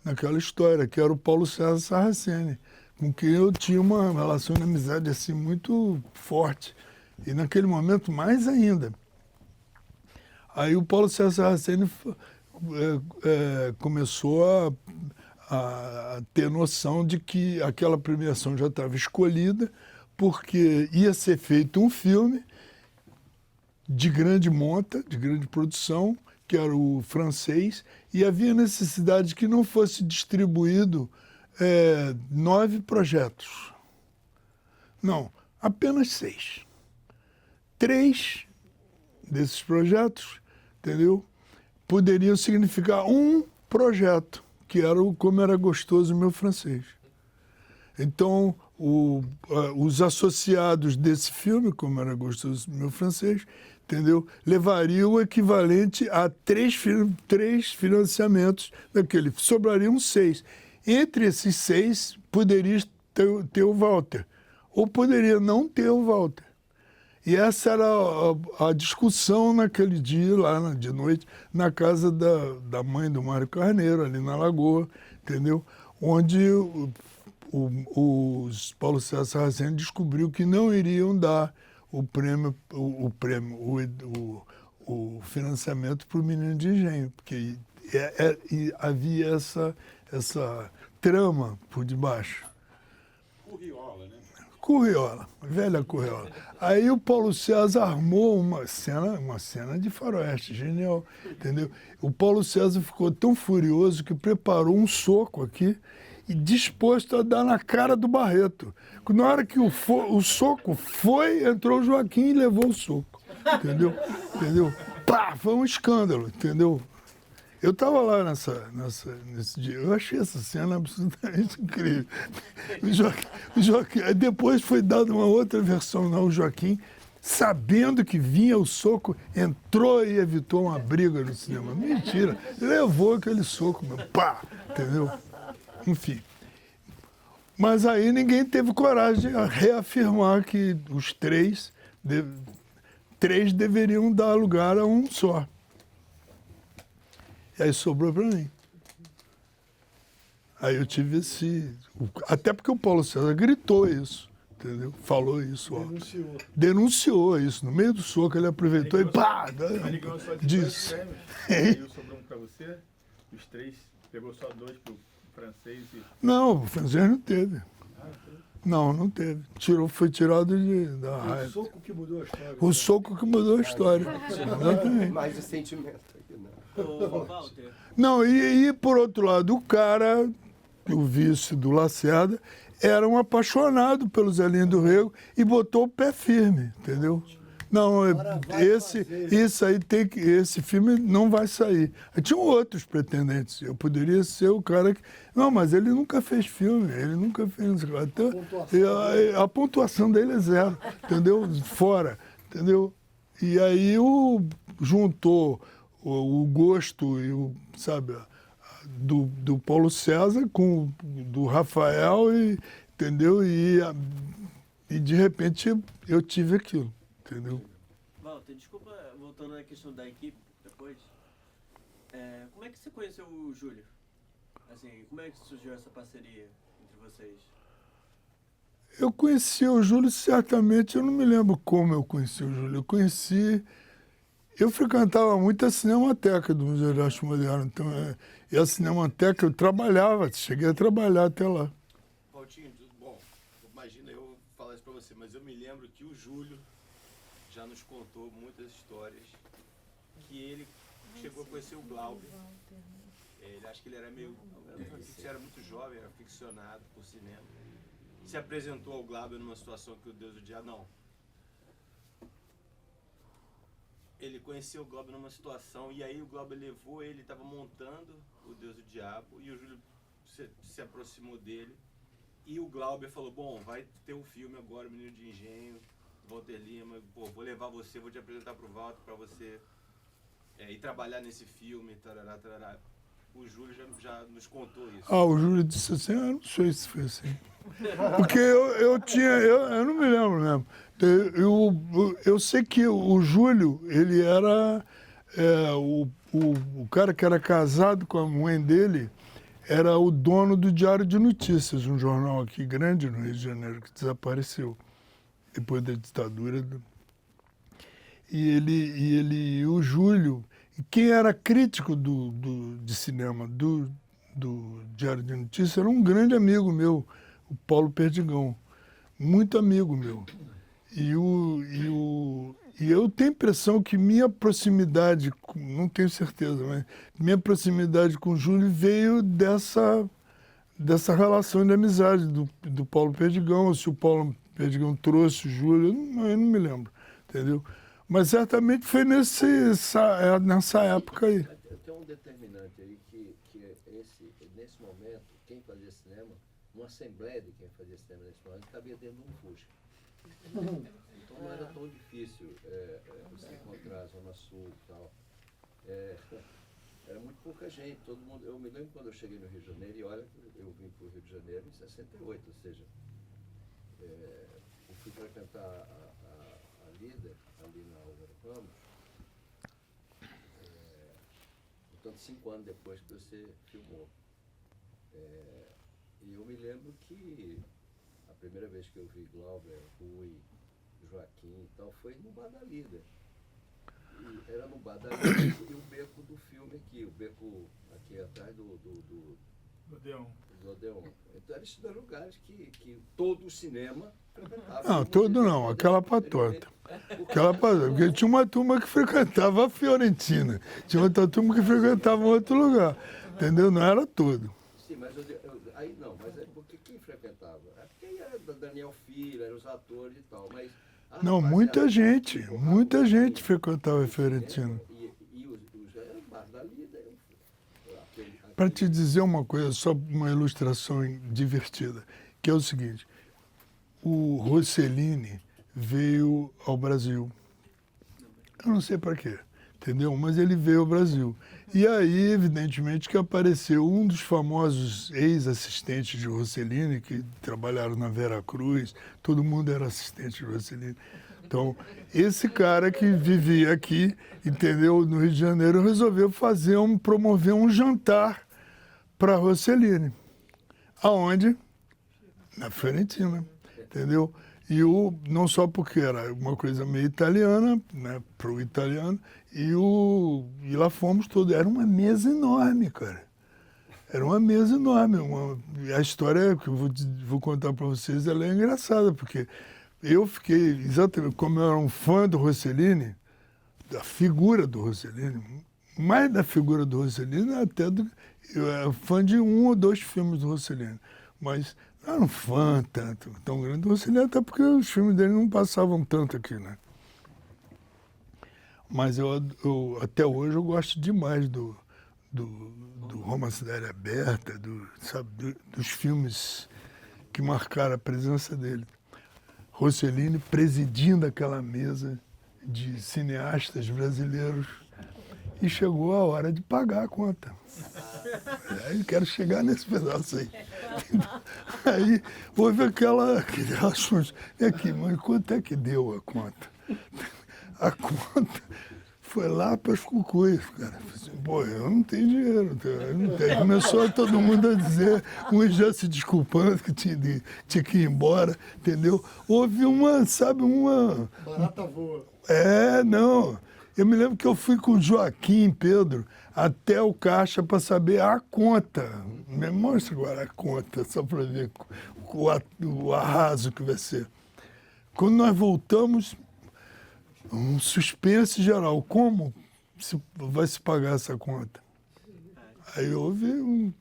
naquela história, que era o Paulo César Sarraceni, com quem eu tinha uma relação de amizade assim muito forte. E naquele momento mais ainda. Aí o Paulo César Sarraceni começou a ter noção de que aquela premiação já estava escolhida, porque ia ser feito um filme de grande monta, de grande produção, que era o francês, e havia necessidade que não fosse distribuído 9 projetos. Não, apenas 6. 3 desses projetos, entendeu? Poderiam significar um projeto, que era o Como Era Gostoso o Meu Francês. Então, os associados desse filme, Como Era Gostoso o Meu Francês, entendeu, levariam o equivalente a 3 financiamentos daquele. Sobrariam 6. Entre esses 6, poderia ter o Walter, ou poderia não ter o Walter. E essa era a discussão naquele dia, lá de noite, na casa da mãe do Mário Carneiro, ali na Lagoa, entendeu? Onde o Paulo César Sarraceni descobriu que não iriam dar o financiamento para o Menino de Engenho, porque havia essa trama por debaixo. Curriola, né? Curriola, velha Curriola. Aí o Paulo César armou uma cena de faroeste, genial, entendeu? O Paulo César ficou tão furioso que preparou um soco aqui e disposto a dar na cara do Barreto. Na hora que o soco foi, entrou o Joaquim e levou o soco, entendeu? Pá, foi um escândalo, entendeu? Eu estava lá nesse dia, eu achei essa cena absolutamente incrível. O Joaquim, depois foi dada uma outra versão, não, o Joaquim, sabendo que vinha o soco, entrou e evitou uma briga no cinema. Mentira, levou aquele soco, pá, entendeu? Enfim. Mas aí ninguém teve coragem de reafirmar que os 3 deveriam dar lugar a um só. E aí sobrou para mim. Aí eu tive até porque o Paulo César gritou isso, entendeu? Falou isso. Denunciou isso. No meio do soco ele aproveitou e pá! Ele ganhou só de disse. 2 prêmios. Aí sobrou um para você, os 3, pegou só 2 pro francês e... Não, o francês não teve. Não teve. Foi tirado da raiva. O soco que mudou a história. O soco que mudou a história. Mais o sentimento aqui, não. Ô, Walter, Não, e por outro lado, o cara, o vice do Lacerda, era um apaixonado pelo Zelinho do Rego e botou o pé firme, entendeu? Não, Agora vai fazer. esse filme não vai sair. Tinham outros pretendentes. Eu poderia ser o cara que. Não, mas ele nunca fez filme, ele nunca fez. A pontuação dele é 0, entendeu? Fora, entendeu? E aí juntou o gosto e o, sabe, do Paulo César com o do Rafael, entendeu? E de repente eu tive aquilo. Entendeu? Walter, desculpa, voltando à questão da equipe depois. Como é que você conheceu o Júlio? Assim, como é que surgiu essa parceria entre vocês? Eu conheci o Júlio certamente, eu não me lembro como eu conheci o Júlio. Eu frequentava muito a Cinemateca do Museu de Arte Moderna, então, e a Cinemateca eu trabalhava, cheguei a trabalhar até lá. Valtinho, bom, imagina eu falar isso pra você, mas eu me lembro que o Júlio já nos contou muitas histórias que ele chegou a conhecer o Glauber. Ele acho que ele era meio, era muito jovem, era ficcionado por cinema. Se apresentou ao Glauber numa situação que o Deus do Diabo não. Ele conheceu o Glauber numa situação e aí o Glauber levou ele, estava montando o Deus do Diabo e o Júlio se aproximou dele e o Glauber falou, bom, vai ter um filme agora, o Menino de Engenho, Walter Lima, pô, vou levar você, vou te apresentar pro Walter para você ir trabalhar nesse filme, tarará, tarará. O Júlio já nos contou isso. O Júlio disse assim, eu não sei se foi assim. Porque eu não me lembro mesmo. Eu sei que o Júlio, ele era o cara que era casado com a mãe dele, era o dono do Diário de Notícias, um jornal aqui grande no Rio de Janeiro, que desapareceu depois da ditadura. E o Júlio, quem era crítico de cinema do Diário de Notícias era um grande amigo meu, o Paulo Perdigão, muito amigo meu. E eu tenho a impressão que minha proximidade, não tenho certeza, mas minha proximidade com o Júlio veio dessa relação de amizade do Paulo Perdigão. Se o Paulo Perdigão trouxe o Júlio, eu não me lembro, entendeu? Mas certamente foi nessa época aí. Tem um determinante aí que nesse momento, quem fazia cinema, uma assembleia de quem fazia cinema nesse momento, cabia dentro de um Fusca. Então não era tão difícil você encontrar a Zona Sul e tal. Era muito pouca gente, todo mundo. Eu me lembro quando eu cheguei no Rio de Janeiro, e olha, eu vim para o Rio de Janeiro em 68, ou seja, eu fui frequentar a Líder, ali na Álvaro Ramos, portanto 5 anos depois que você filmou. E eu me lembro que a primeira vez que eu vi Glauber, Rui, Joaquim e tal, foi no Bar da Líder. E era no Bar da Líder e o beco do filme aqui, o beco aqui atrás do Odeon. Então eram esses 2 lugares que todo o cinema frequentava. Não, todo não, aquela patota. Porque tinha uma turma que frequentava a Fiorentina, tinha outra turma que frequentava outro lugar, entendeu? Não era todo. Sim, mas aí não, mas é porque quem frequentava? É porque era Daniel Filho, eram os atores e tal, mas... Não, muita gente frequentava a Fiorentina. E os Bar da Líder. Para te dizer uma coisa, só uma ilustração divertida, que é o seguinte, o Rossellini veio ao Brasil. Eu não sei para quê, entendeu? Mas ele veio ao Brasil. E aí, evidentemente, que apareceu um dos famosos ex-assistentes de Rossellini, que trabalharam na Vera Cruz, todo mundo era assistente de Rossellini. Então, esse cara que vivia aqui, entendeu, no Rio de Janeiro, resolveu promover um jantar para Rossellini. Aonde? Na Fiorentina, entendeu? E não só porque era uma coisa meio italiana, né, para o italiano, e lá fomos todos. Era uma mesa enorme, cara. Era uma mesa enorme. A história que eu vou contar para vocês, ela é engraçada, porque eu fiquei, exatamente como eu era um fã do Rossellini, da figura do Rossellini, mais da figura do Rossellini, até eu era fã de 1 ou 2 filmes do Rossellini, mas não era um fã tão grande do Rossellini, até porque os filmes dele não passavam tanto aqui, né? Mas até hoje eu gosto demais do Roma Cidade Aberta, dos filmes que marcaram a presença dele. Rossellini presidindo aquela mesa de cineastas brasileiros e chegou a hora de pagar a conta. Aí quero chegar nesse pedaço aí. Aí houve aquele assunto. E aqui, mas quanto é que deu a conta? A conta foi lá para as cucuias, cara. Pô, eu não tenho dinheiro. Eu não tenho. Começou todo mundo a dizer, uns já se desculpando que tinha que ir embora, entendeu? Houve uma. Barata voa. Não. Eu me lembro que eu fui com o Joaquim Pedro até o caixa para saber a conta. Me mostra agora a conta, só para ver o arraso que vai ser. Quando nós voltamos, um suspense geral. Como vai se pagar essa conta? Aí houve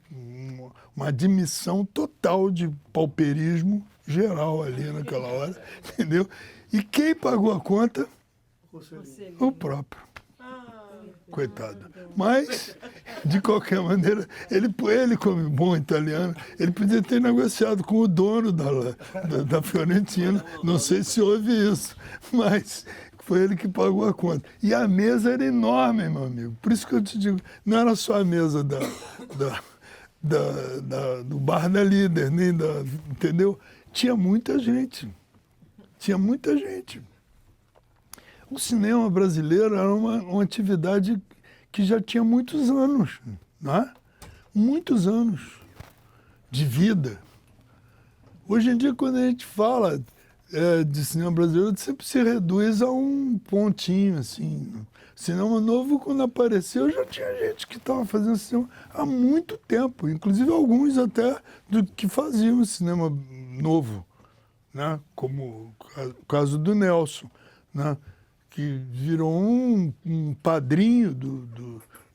uma admissão total de pauperismo geral ali naquela hora, entendeu? E quem pagou a conta? O próprio. Coitado. Mas, de qualquer maneira, ele como bom italiano, ele podia ter negociado com o dono da Fiorentina. Não sei se houve isso, mas foi ele que pagou a conta. E a mesa era enorme, meu amigo. Por isso que eu te digo, não era só a mesa do bar da Líder, nem entendeu? Tinha muita gente. O cinema brasileiro era uma atividade que já tinha muitos anos, né? Muitos anos de vida. Hoje em dia, quando a gente fala de cinema brasileiro, sempre se reduz a um pontinho, assim. Cinema novo, quando apareceu, já tinha gente que estava fazendo cinema há muito tempo, inclusive alguns até que faziam cinema novo, né? Como o caso do Nelson, né? Que virou um padrinho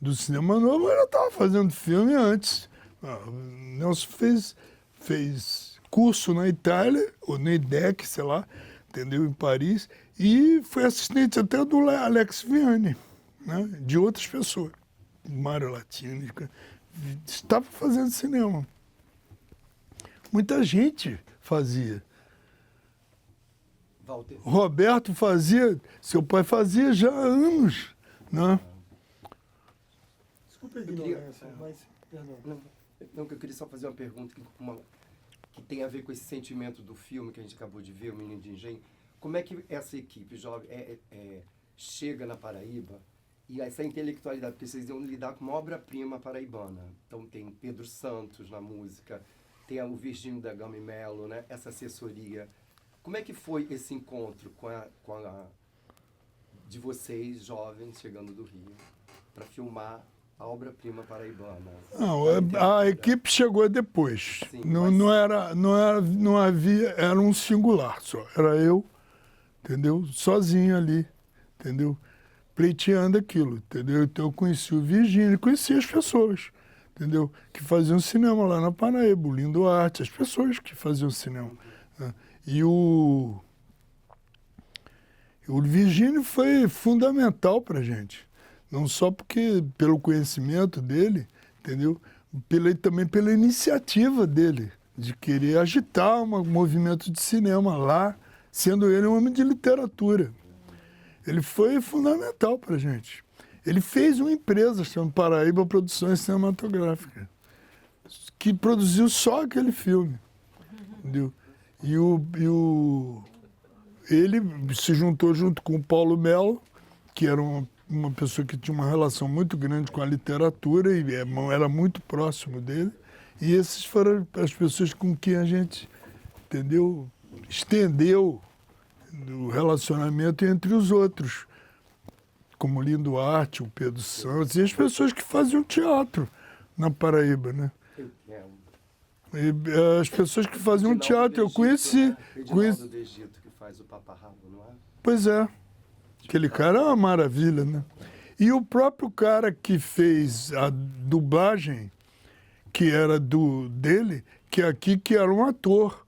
do cinema novo, ele estava fazendo filme antes. O Nelson fez curso na Itália, ou na IDEC, sei lá, entendeu, em Paris, e foi assistente até do Alex Vianney, né, de outras pessoas. Mário Latini, estava fazendo cinema. Muita gente fazia. Walter. Roberto fazia, seu pai fazia já há anos, né? Desculpa a ignorância, mas... Perdão. Não, que eu queria só fazer uma pergunta que tem a ver com esse sentimento do filme que a gente acabou de ver, O Menino de Engenho. Como é que essa equipe jovem chega na Paraíba e essa intelectualidade, porque vocês iam lidar com uma obra-prima paraibana. Então tem Pedro Santos na música, tem o Virgínio da Gama e Melo, né? Essa assessoria. Como é que foi esse encontro de vocês, jovens, chegando do Rio, para filmar a obra-prima paraibana? Não, a equipe chegou depois. Sim, não havia, era um singular só. Era eu, entendeu? Sozinho ali, entendeu? Pleiteando aquilo, entendeu? Então eu conheci o Virgínio, conheci as pessoas, entendeu? Que faziam cinema lá na Paraíba, o Lindo Arte, as pessoas que faziam cinema, né? E o Virgínio foi fundamental para a gente. Não só pelo conhecimento dele, entendeu? Também pela iniciativa dele, de querer agitar um movimento de cinema lá, sendo ele um homem de literatura. Ele foi fundamental para a gente. Ele fez uma empresa chamada Paraíba Produções Cinematográficas, que produziu só aquele filme, entendeu? Ele se juntou junto com o Paulo Melo, que era uma pessoa que tinha uma relação muito grande com a literatura e era muito próximo dele. E esses foram as pessoas com quem a gente, entendeu, estendeu o relacionamento entre os outros, como o Lindo Arte, o Pedro Santos, e as pessoas que faziam teatro na Paraíba, né? E as pessoas que faziam teatro, eu conheci. Né? Reginaldo do Egito, que faz o Paparrabo, não é? Pois é. Aquele cara é uma maravilha, né? E o próprio cara que fez a dublagem, que era dele, que aqui que era um ator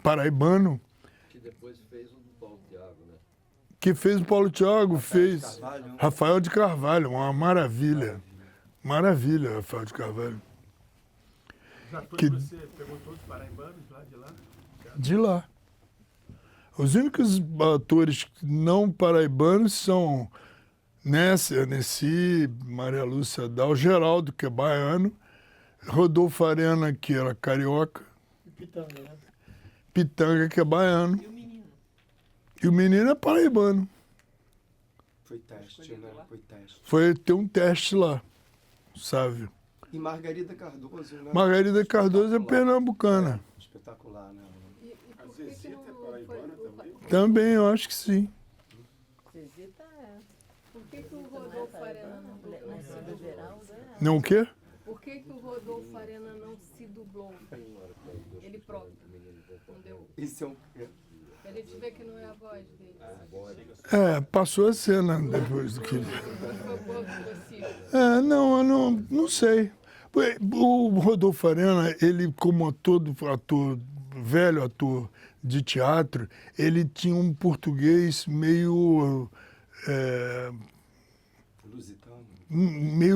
paraibano, Que depois fez o do Paulo Thiago, né? que fez o Paulo Thiago, fez Carvalho. Rafael de Carvalho, uma maravilha. Maravilha, Rafael de Carvalho. Os atores Que- você pegou todos paraibanos lá de lá? De lá. Os únicos atores não paraibanos são Nessi, Maria Lúcia Dal, Geraldo, que é baiano, Rodolfo Arena, que era carioca, E Pitanga, né? Pitanga, que é baiano, E o menino? e o menino é paraibano. Foi teste, né? Foi teste. Foi ter um teste lá, sabe? E Margarida Cardoso, né? Margarida Cardoso é Espetacular. É, pernambucana. espetacular, né? E A por que que Zezita é não paraibana foi... também? Também, eu acho que sim. Zezita é. Por que que o Rodolfo Arena não dublou? Não o quê? Por que que o Rodolfo Arena não se dublou? Ele próprio. Não deu. Isso é um... A gente vê que não é a voz dele. Passou a cena depois do que... Foi pouco possível. Não, eu não sei. O Rodolfo Arena, ele como todo ator, velho ator de teatro, ele tinha um português meio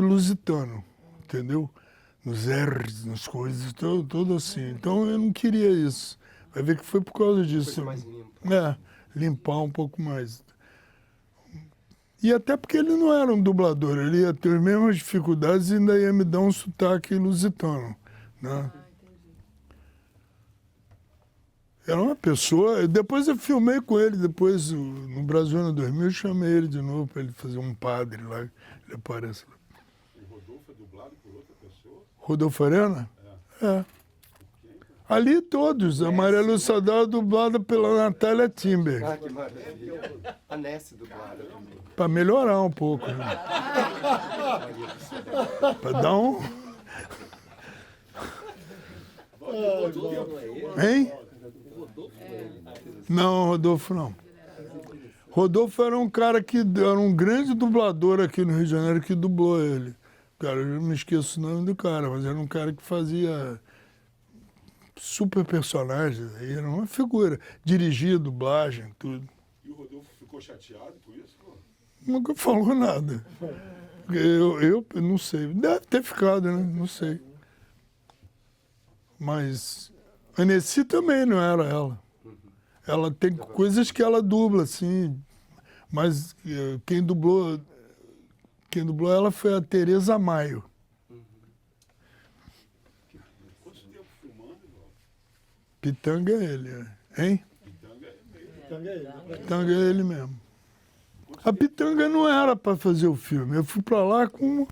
lusitano, entendeu? Nos R's, nas coisas, tudo assim. Então eu não queria isso. Vai ver que foi por causa disso. Coisa mais limpa. Limpar um pouco mais. E até porque ele não era um dublador, ele ia ter as mesmas dificuldades e ainda ia me dar um sotaque lusitano, né? Era uma pessoa... Depois eu filmei com ele, depois no Brasil ano 2000 eu chamei ele de novo para ele fazer um padre lá, ele aparece lá. O Rodolfo é dublado por outra pessoa? Rodolfo Arena? É. Ali todos, a Maria Lúcia Dal é dublada pela Natália Timber, Ah, que maravilha. A Nessi dublada também. para melhorar um pouco, né? Para dar um... O Rodolfo não é ele? Hein? O Rodolfo não é ele, né? Não, Rodolfo não. Rodolfo era um cara que era um grande dublador aqui no Rio de Janeiro que dublou ele. Cara, eu não me esqueço o nome do cara, mas era um cara que fazia super personagens, aí era uma figura. Dirigia dublagem, tudo. E o Rodolfo ficou chateado com isso? Pô? Nunca falou nada. Eu não sei. Deve ter ficado, né? Não sei. Mas a Nessi também não era ela. Ela tem coisas que ela dubla, assim. Mas quem dublou ela foi a Tereza Maio. Quanto tempo filmando, irmão? Pitanga é ele, hein? Pitanga é meio. Pitanga é ele. Pitanga é ele mesmo. A Pitanga não era para fazer o filme. Eu fui para lá com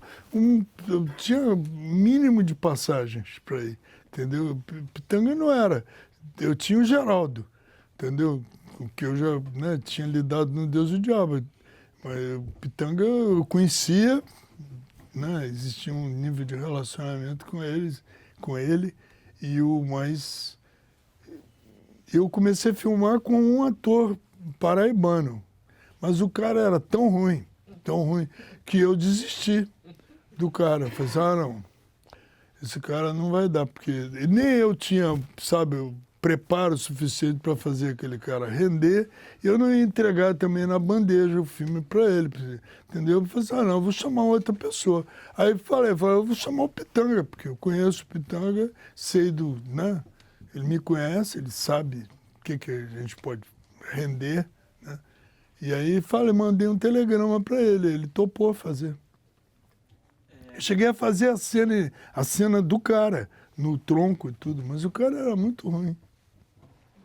eu tinha mínimo de passagens para ir, entendeu? Pitanga não era. Eu tinha o Geraldo, entendeu? Com que eu já tinha lidado no Deus e o Diabo. Mas o Pitanga eu conhecia, né? Existia um nível de relacionamento com ele mas eu comecei a filmar com um ator paraibano. Mas o cara era tão ruim, que eu desisti do cara. Eu falei assim, não, esse cara não vai dar, porque nem eu tinha, sabe, o preparo suficiente para fazer aquele cara render, e eu não ia entregar também na bandeja o filme para ele, entendeu? Eu falei assim, não, eu vou chamar outra pessoa. Aí eu falei, eu vou chamar o Pitanga, porque eu conheço o Pitanga, sei né? Ele me conhece, ele sabe o que a gente pode render, né? E aí mandei um telegrama para ele topou fazer. Eu cheguei a fazer a cena do cara, no tronco e tudo, mas o cara era muito ruim.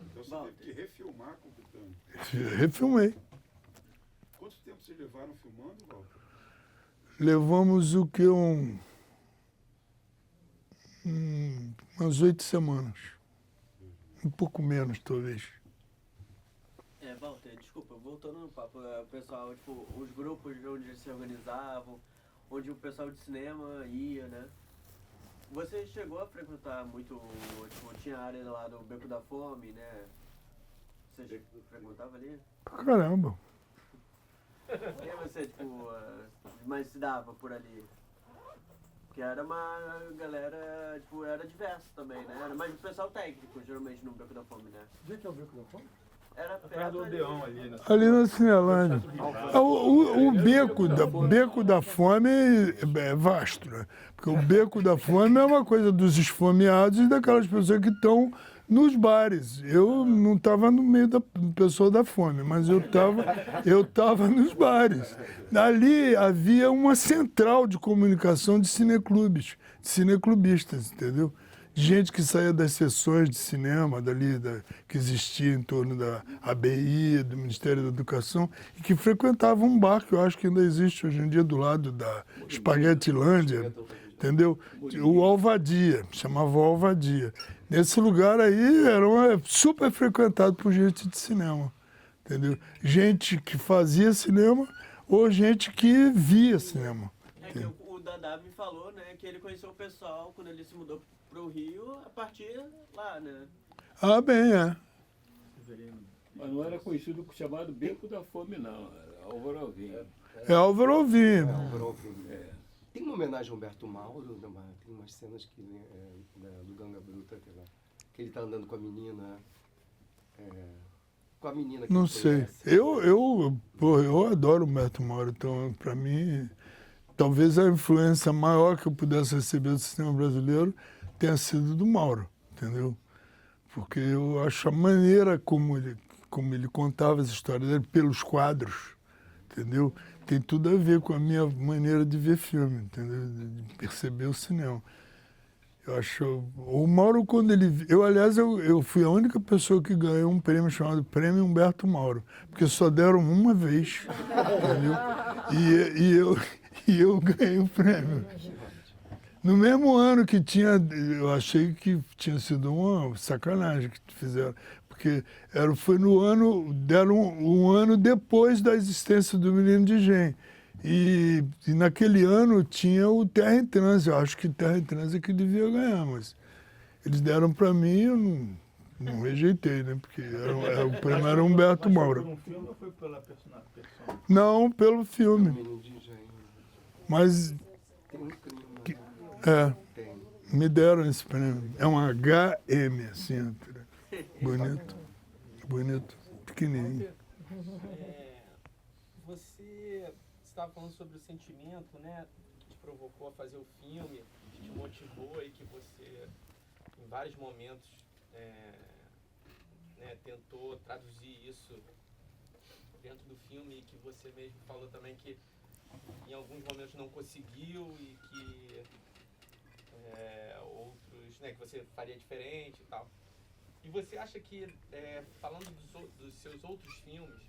Então você teve que refilmar com o Pitanga. Refilmei. Quanto tempo vocês levaram filmando, Walter? Levamos o que? Umas 8 semanas. Um pouco menos, talvez. Walter, desculpa, voltando no papo, o pessoal, tipo, os grupos onde se organizavam, onde o pessoal de cinema ia, né? Você chegou a frequentar muito, tipo, tinha a área lá do Beco da Fome, né? Você frequentava ali? Caramba. Quem você, tipo, mais se dava por ali? Porque era uma galera, tipo, era diverso também, né? Era mais o pessoal técnico, geralmente, no Beco da Fome, né? Onde é que é o Beco da Fome? Era Atrás do perto Odeon ali, né? Ali na Cinelândia. O beco da fome é vasto, né? Porque o beco da fome é uma coisa dos esfomeados e daquelas pessoas que estão nos bares. Eu não estava no meio da pessoa da fome, mas eu tava nos bares. Ali havia uma central de comunicação de cineclubes, de cineclubistas, entendeu? Gente que saía das sessões de cinema que existia em torno da ABI, do Ministério da Educação, e que frequentava um bar que eu acho que ainda existe hoje em dia do lado da Espaguetilândia, entendeu? O Alvadia, chamava Alvadia. Nesse lugar aí era super frequentado por gente de cinema, entendeu? Gente que fazia cinema ou gente que via cinema. É que o Dadá me falou, né, que ele conheceu o pessoal quando ele se mudou pro Rio, a partir lá, né? Ah, bem, é. Mas não era conhecido chamado Beco da Fome, não. Era Álvaro Alvim. É Álvaro Alvim. Álvaro Alvim. Tem uma homenagem ao Humberto Mauro, tem umas cenas do Ganga Bruta, que ele tá andando com a menina. Com a menina que Não ele sei. conhece. Eu adoro o Humberto Mauro, então, para mim, talvez a influência maior que eu pudesse receber do cinema brasileiro tenha sido do Mauro, entendeu? Porque eu acho a maneira como ele contava essa história dele pelos quadros, entendeu? Tem tudo a ver com a minha maneira de ver filme, entendeu? De perceber o cinema. Eu acho... O Mauro, quando ele... Aliás, eu fui a única pessoa que ganhou um prêmio chamado Prêmio Humberto Mauro, porque só deram uma vez, entendeu? E eu ganhei o prêmio. No mesmo ano que eu achei que tinha sido uma sacanagem que fizeram, porque foi no ano, deram um ano depois da existência do Menino de Engenho. E naquele ano tinha o Terra em Transe, eu acho que Terra em Transe é que devia ganhar, mas eles deram para mim, eu não rejeitei, né? Porque o prêmio era Humberto Mauro. Foi pelo filme ou foi pela personagem? Não, pelo filme. Menino de Engenho. Mas Tem um crime. Tem. me deram esse prêmio. É um HM, assim, bonito, bonito, pequenininho. Você estava falando sobre o sentimento, né, que te provocou a fazer o filme, que te motivou e que você, em vários momentos, tentou traduzir isso dentro do filme e que você mesmo falou também que em alguns momentos não conseguiu e que outros, né, que você faria diferente e tal. E você acha que, falando dos seus outros filmes,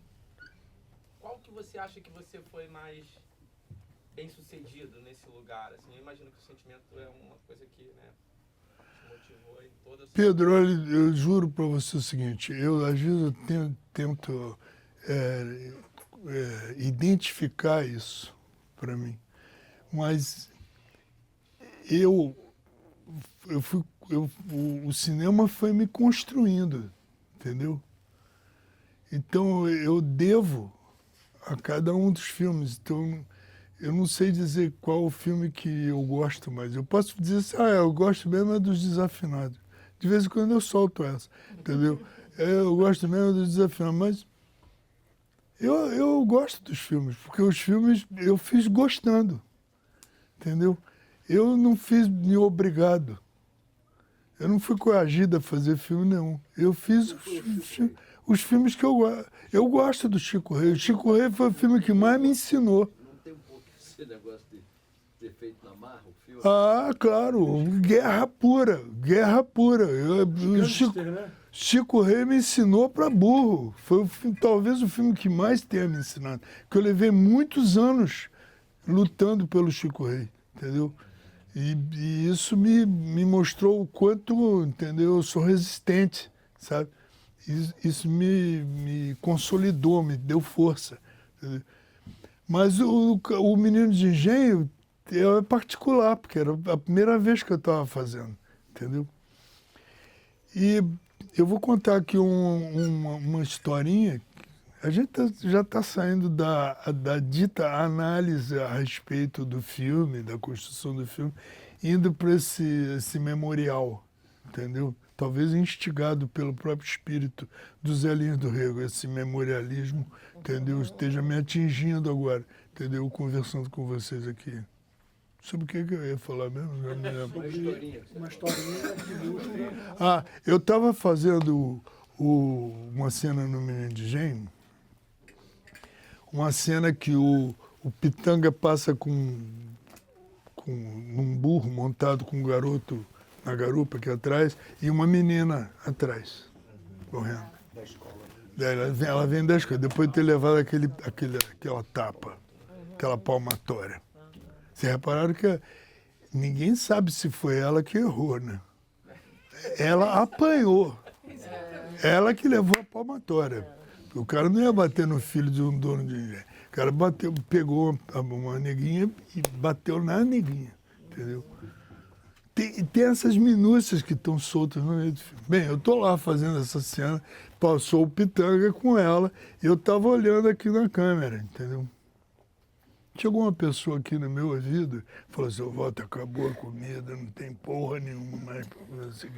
qual que você acha que você foi mais bem sucedido nesse lugar? Assim, eu imagino que o sentimento é uma coisa que, né, te motivou em toda a sua... Pedro, olha, eu juro para você o seguinte, às vezes eu tento identificar isso para mim, mas o cinema foi me construindo, entendeu? Então eu devo a cada um dos filmes. Então eu não sei dizer qual o filme que eu gosto mais. Eu posso dizer assim, eu gosto mesmo dos Desafinados. De vez em quando eu solto essa, entendeu? Eu gosto mesmo dos Desafinados, mas eu gosto dos filmes, porque os filmes eu fiz gostando, entendeu? Eu não fiz me obrigado. Eu não fui coagido a fazer filme nenhum. Eu fiz os filmes que eu gosto. Eu gosto do Chico Rei. O Chico Rei foi o filme que mais me ensinou. Não tem um pouco esse negócio de ter feito na marra o filme? Ah, claro. Guerra pura. Guerra pura. Chico Rei me ensinou para burro. Foi talvez o filme que mais tenha me ensinado. Porque eu levei muitos anos lutando pelo Chico Rei, entendeu? E isso me mostrou o quanto, entendeu? Eu sou resistente, sabe? Isso me consolidou, me deu força. Entendeu? Mas o Menino de Engenho é particular, porque era a primeira vez que eu estava fazendo, entendeu? E eu vou contar aqui uma historinha. A gente já está saindo da dita análise a respeito do filme, da construção do filme, indo para esse memorial, entendeu? Talvez instigado pelo próprio espírito do Zé Lins do Rego, esse memorialismo, entendeu? Esteja me atingindo agora, entendeu? Conversando com vocês aqui. Sobre o que eu ia falar mesmo? Não me lembro. Uma historinha que ilustra. Ah, eu estava fazendo uma cena no Menino de Engenho, uma cena que o Pitanga passa num burro montado com um garoto na garupa aqui atrás e uma menina atrás, correndo. Da escola. Ela vem da escola, depois de ter levado aquela tapa, aquela palmatória. Vocês repararam que ninguém sabe se foi ela que errou, né? Ela apanhou. Ela que levou a palmatória. O cara não ia bater no filho de um dono de engenho. O cara pegou uma neguinha e bateu na neguinha, entendeu? Tem essas minúcias que estão soltas no meio do filme. Bem, eu estou lá fazendo essa cena, passou o Pitanga com ela, e eu estava olhando aqui na câmera, entendeu? Chegou uma pessoa aqui no meu ouvido, falou assim, Walter, acabou a comida, não tem porra nenhuma mais pra fazer.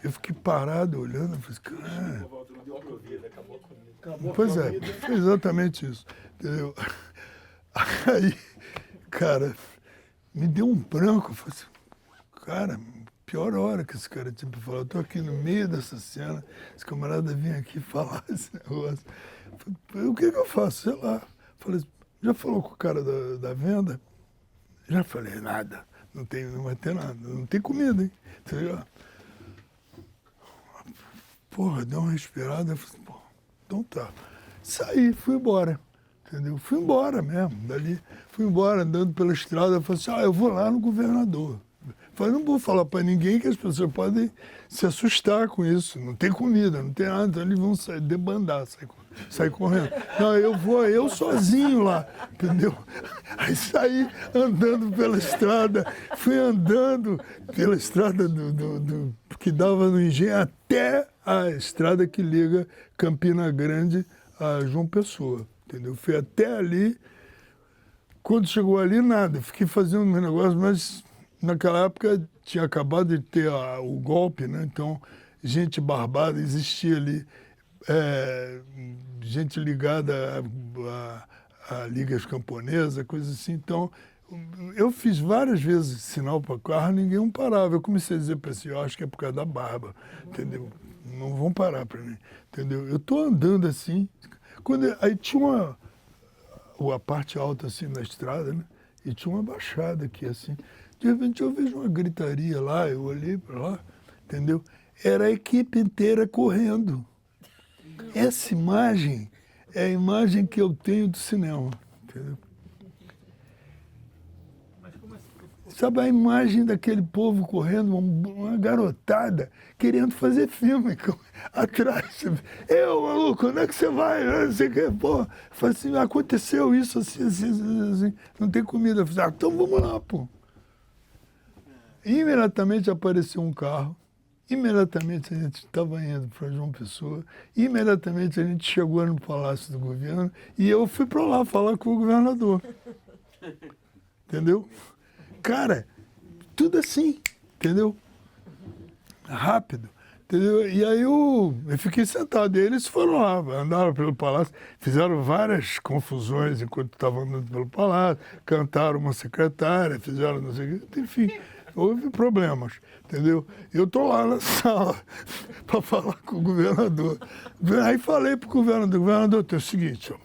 Eu fiquei parado olhando, falei, cara... Pois é, foi exatamente isso, entendeu? Aí, cara, me deu um branco, eu falei assim, cara, pior hora que esse cara tinha pra falar, eu tô aqui no meio dessa cena, esse camarada vinha aqui falar esse negócio. Eu falei, o que eu faço? Sei lá. Falei, já falou com o cara da venda? Já falei, nada. Não vai ter nada. Não tem comida, hein? Entendeu? Porra, deu uma respirada. Eu falei, pô, então tá. Saí, fui embora. Entendeu? Fui embora mesmo. Dali, fui embora, andando pela estrada. Eu falei assim, eu vou lá no governador. Falei, não vou falar para ninguém que as pessoas podem se assustar com isso. Não tem comida, não tem nada. Então eles vão debandar, sair correndo. Não, eu vou, eu sozinho lá, entendeu? Aí saí andando pela estrada, fui andando pela estrada que dava no Engenho até a estrada que liga Campina Grande a João Pessoa, entendeu? Fui até ali. Quando chegou ali, nada. Fiquei fazendo meu negócio, mas... Naquela época tinha acabado de ter o golpe, né? Então, gente barbada existia ali, gente ligada a ligas camponesas, coisas assim. Então, eu fiz várias vezes sinal para carro, ninguém parava. Eu comecei a dizer para si, eu acho que é por causa da barba, entendeu? Não vão parar para mim, entendeu? Eu estou andando assim, aí tinha a parte alta assim da estrada, né? E tinha uma baixada aqui assim. De repente eu vejo uma gritaria lá, eu olhei para lá, entendeu? Era a equipe inteira correndo. Essa imagem é a imagem que eu tenho do cinema, entendeu? Sabe a imagem daquele povo correndo, uma garotada querendo fazer filme atrás. Maluco, onde é que você vai? Não sei o que, pô. Falei assim, aconteceu isso assim, assim, não tem comida. Eu falei, então vamos lá, pô. Imediatamente apareceu um carro, imediatamente a gente estava indo para João Pessoa, imediatamente a gente chegou no Palácio do Governo e eu fui para lá falar com o governador. Entendeu? Cara, tudo assim, entendeu? Rápido. Entendeu? E aí eu fiquei sentado, e eles foram lá, andaram pelo palácio, fizeram várias confusões enquanto estavam andando pelo palácio, cantaram uma secretária, fizeram não sei o que, enfim. Houve problemas, entendeu? Eu estou lá na sala para falar com o governador. Aí falei para o governador, tem o seguinte, ó,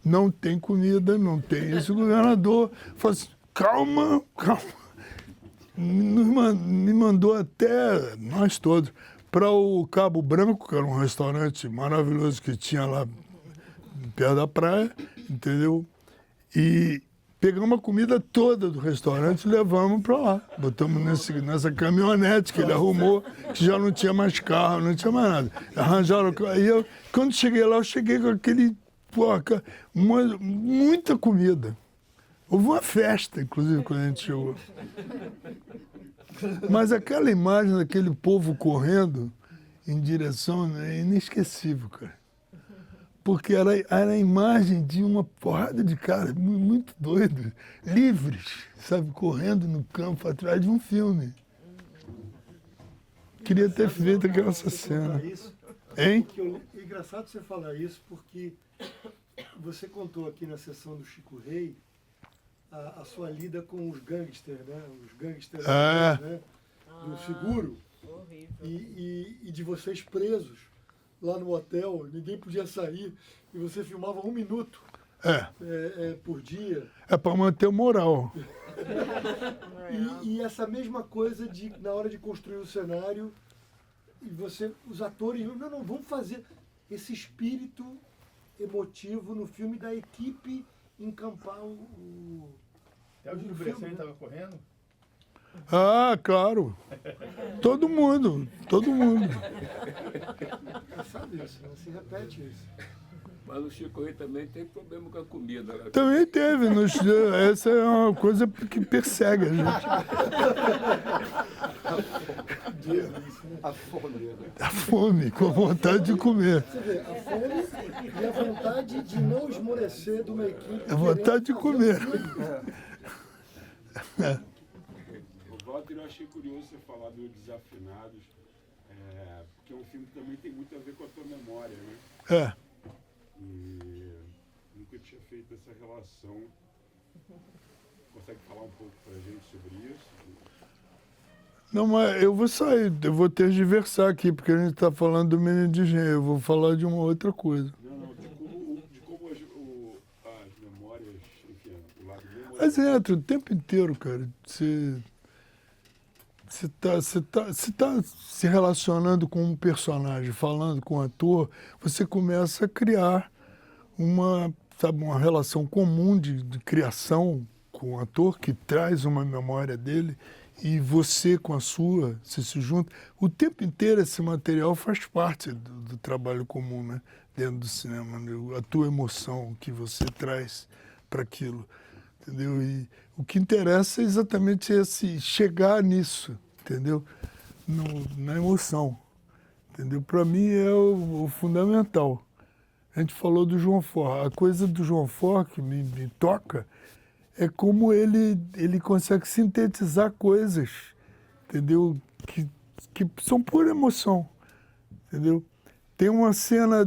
não tem comida, não tem isso. O governador falou assim, calma. Me mandou até, nós todos, para o Cabo Branco, que era um restaurante maravilhoso que tinha lá perto da praia, entendeu? E pegamos a comida toda do restaurante e levamos para lá. Botamos nessa caminhonete que ele arrumou, que já não tinha mais carro, não tinha mais nada. Arranjaram. Aí quando cheguei lá, eu cheguei com muita comida. Houve uma festa, inclusive, quando a gente chegou. Mas aquela imagem daquele povo correndo em direção é inesquecível, cara. porque era a imagem de uma porrada de caras muito doidos, livres, sabe, correndo no campo atrás de um filme. Queria ter feito aquela cena. Hein? É engraçado você falar isso, porque você contou aqui na sessão do Chico Rei a sua lida com os gangsters, né? Os gangsters, né? Do seguro. E de vocês presos lá no hotel, ninguém podia sair, e você filmava 1 minuto por dia. É para manter o moral. E essa mesma coisa de, na hora de construir o cenário, e os atores, não, vamos fazer esse espírito emotivo no filme da equipe encampar o Até o Júlio Bressan estava correndo? Ah, claro. Todo mundo. Sabe isso, não se repete isso. Mas o Chico Rei também tem problema com a comida. Né? Também teve. Essa é uma coisa que persegue a gente. A fome. A fome, com a vontade de comer. Você vê, a fome e a vontade de não esmorecer de uma equipe. A vontade de comer. Walter, eu achei curioso você falar do Desafinados, porque é um filme que também tem muito a ver com a tua memória, né? E nunca tinha feito essa relação. Consegue falar um pouco pra gente sobre isso? Não, mas eu vou sair, eu vou tergiversar aqui, porque a gente está falando do Menino de Engenho, eu vou falar de uma outra coisa. Não, de como as memórias, enfim, o lado memorial. Mas entra o tempo inteiro, cara. Você tá se relacionando com um personagem, falando com um ator, você começa a criar uma relação comum de criação com o ator, que traz uma memória dele, e você com a sua, você se junta. O tempo inteiro esse material faz parte do trabalho comum, né? Dentro do cinema, né? A tua emoção que você traz para aquilo, entendeu? E o que interessa é exatamente esse chegar nisso, entendeu? Na emoção, entendeu? Para mim é o fundamental. A gente falou do João Forr. A coisa do João Forr que me toca é como ele consegue sintetizar coisas, entendeu? Que são pura emoção, entendeu? Tem uma cena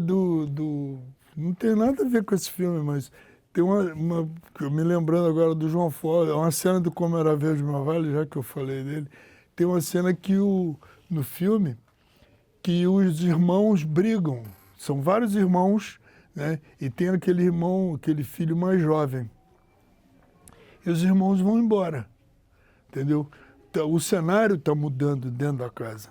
não tem nada a ver com esse filme, mas tem uma me lembrando agora do João Forr, é uma cena do Como Era Verde Meu Vale, já que eu falei dele. Tem uma cena no filme que os irmãos brigam. São vários irmãos, né? E tem aquele filho mais jovem. E os irmãos vão embora, entendeu? O cenário está mudando dentro da casa.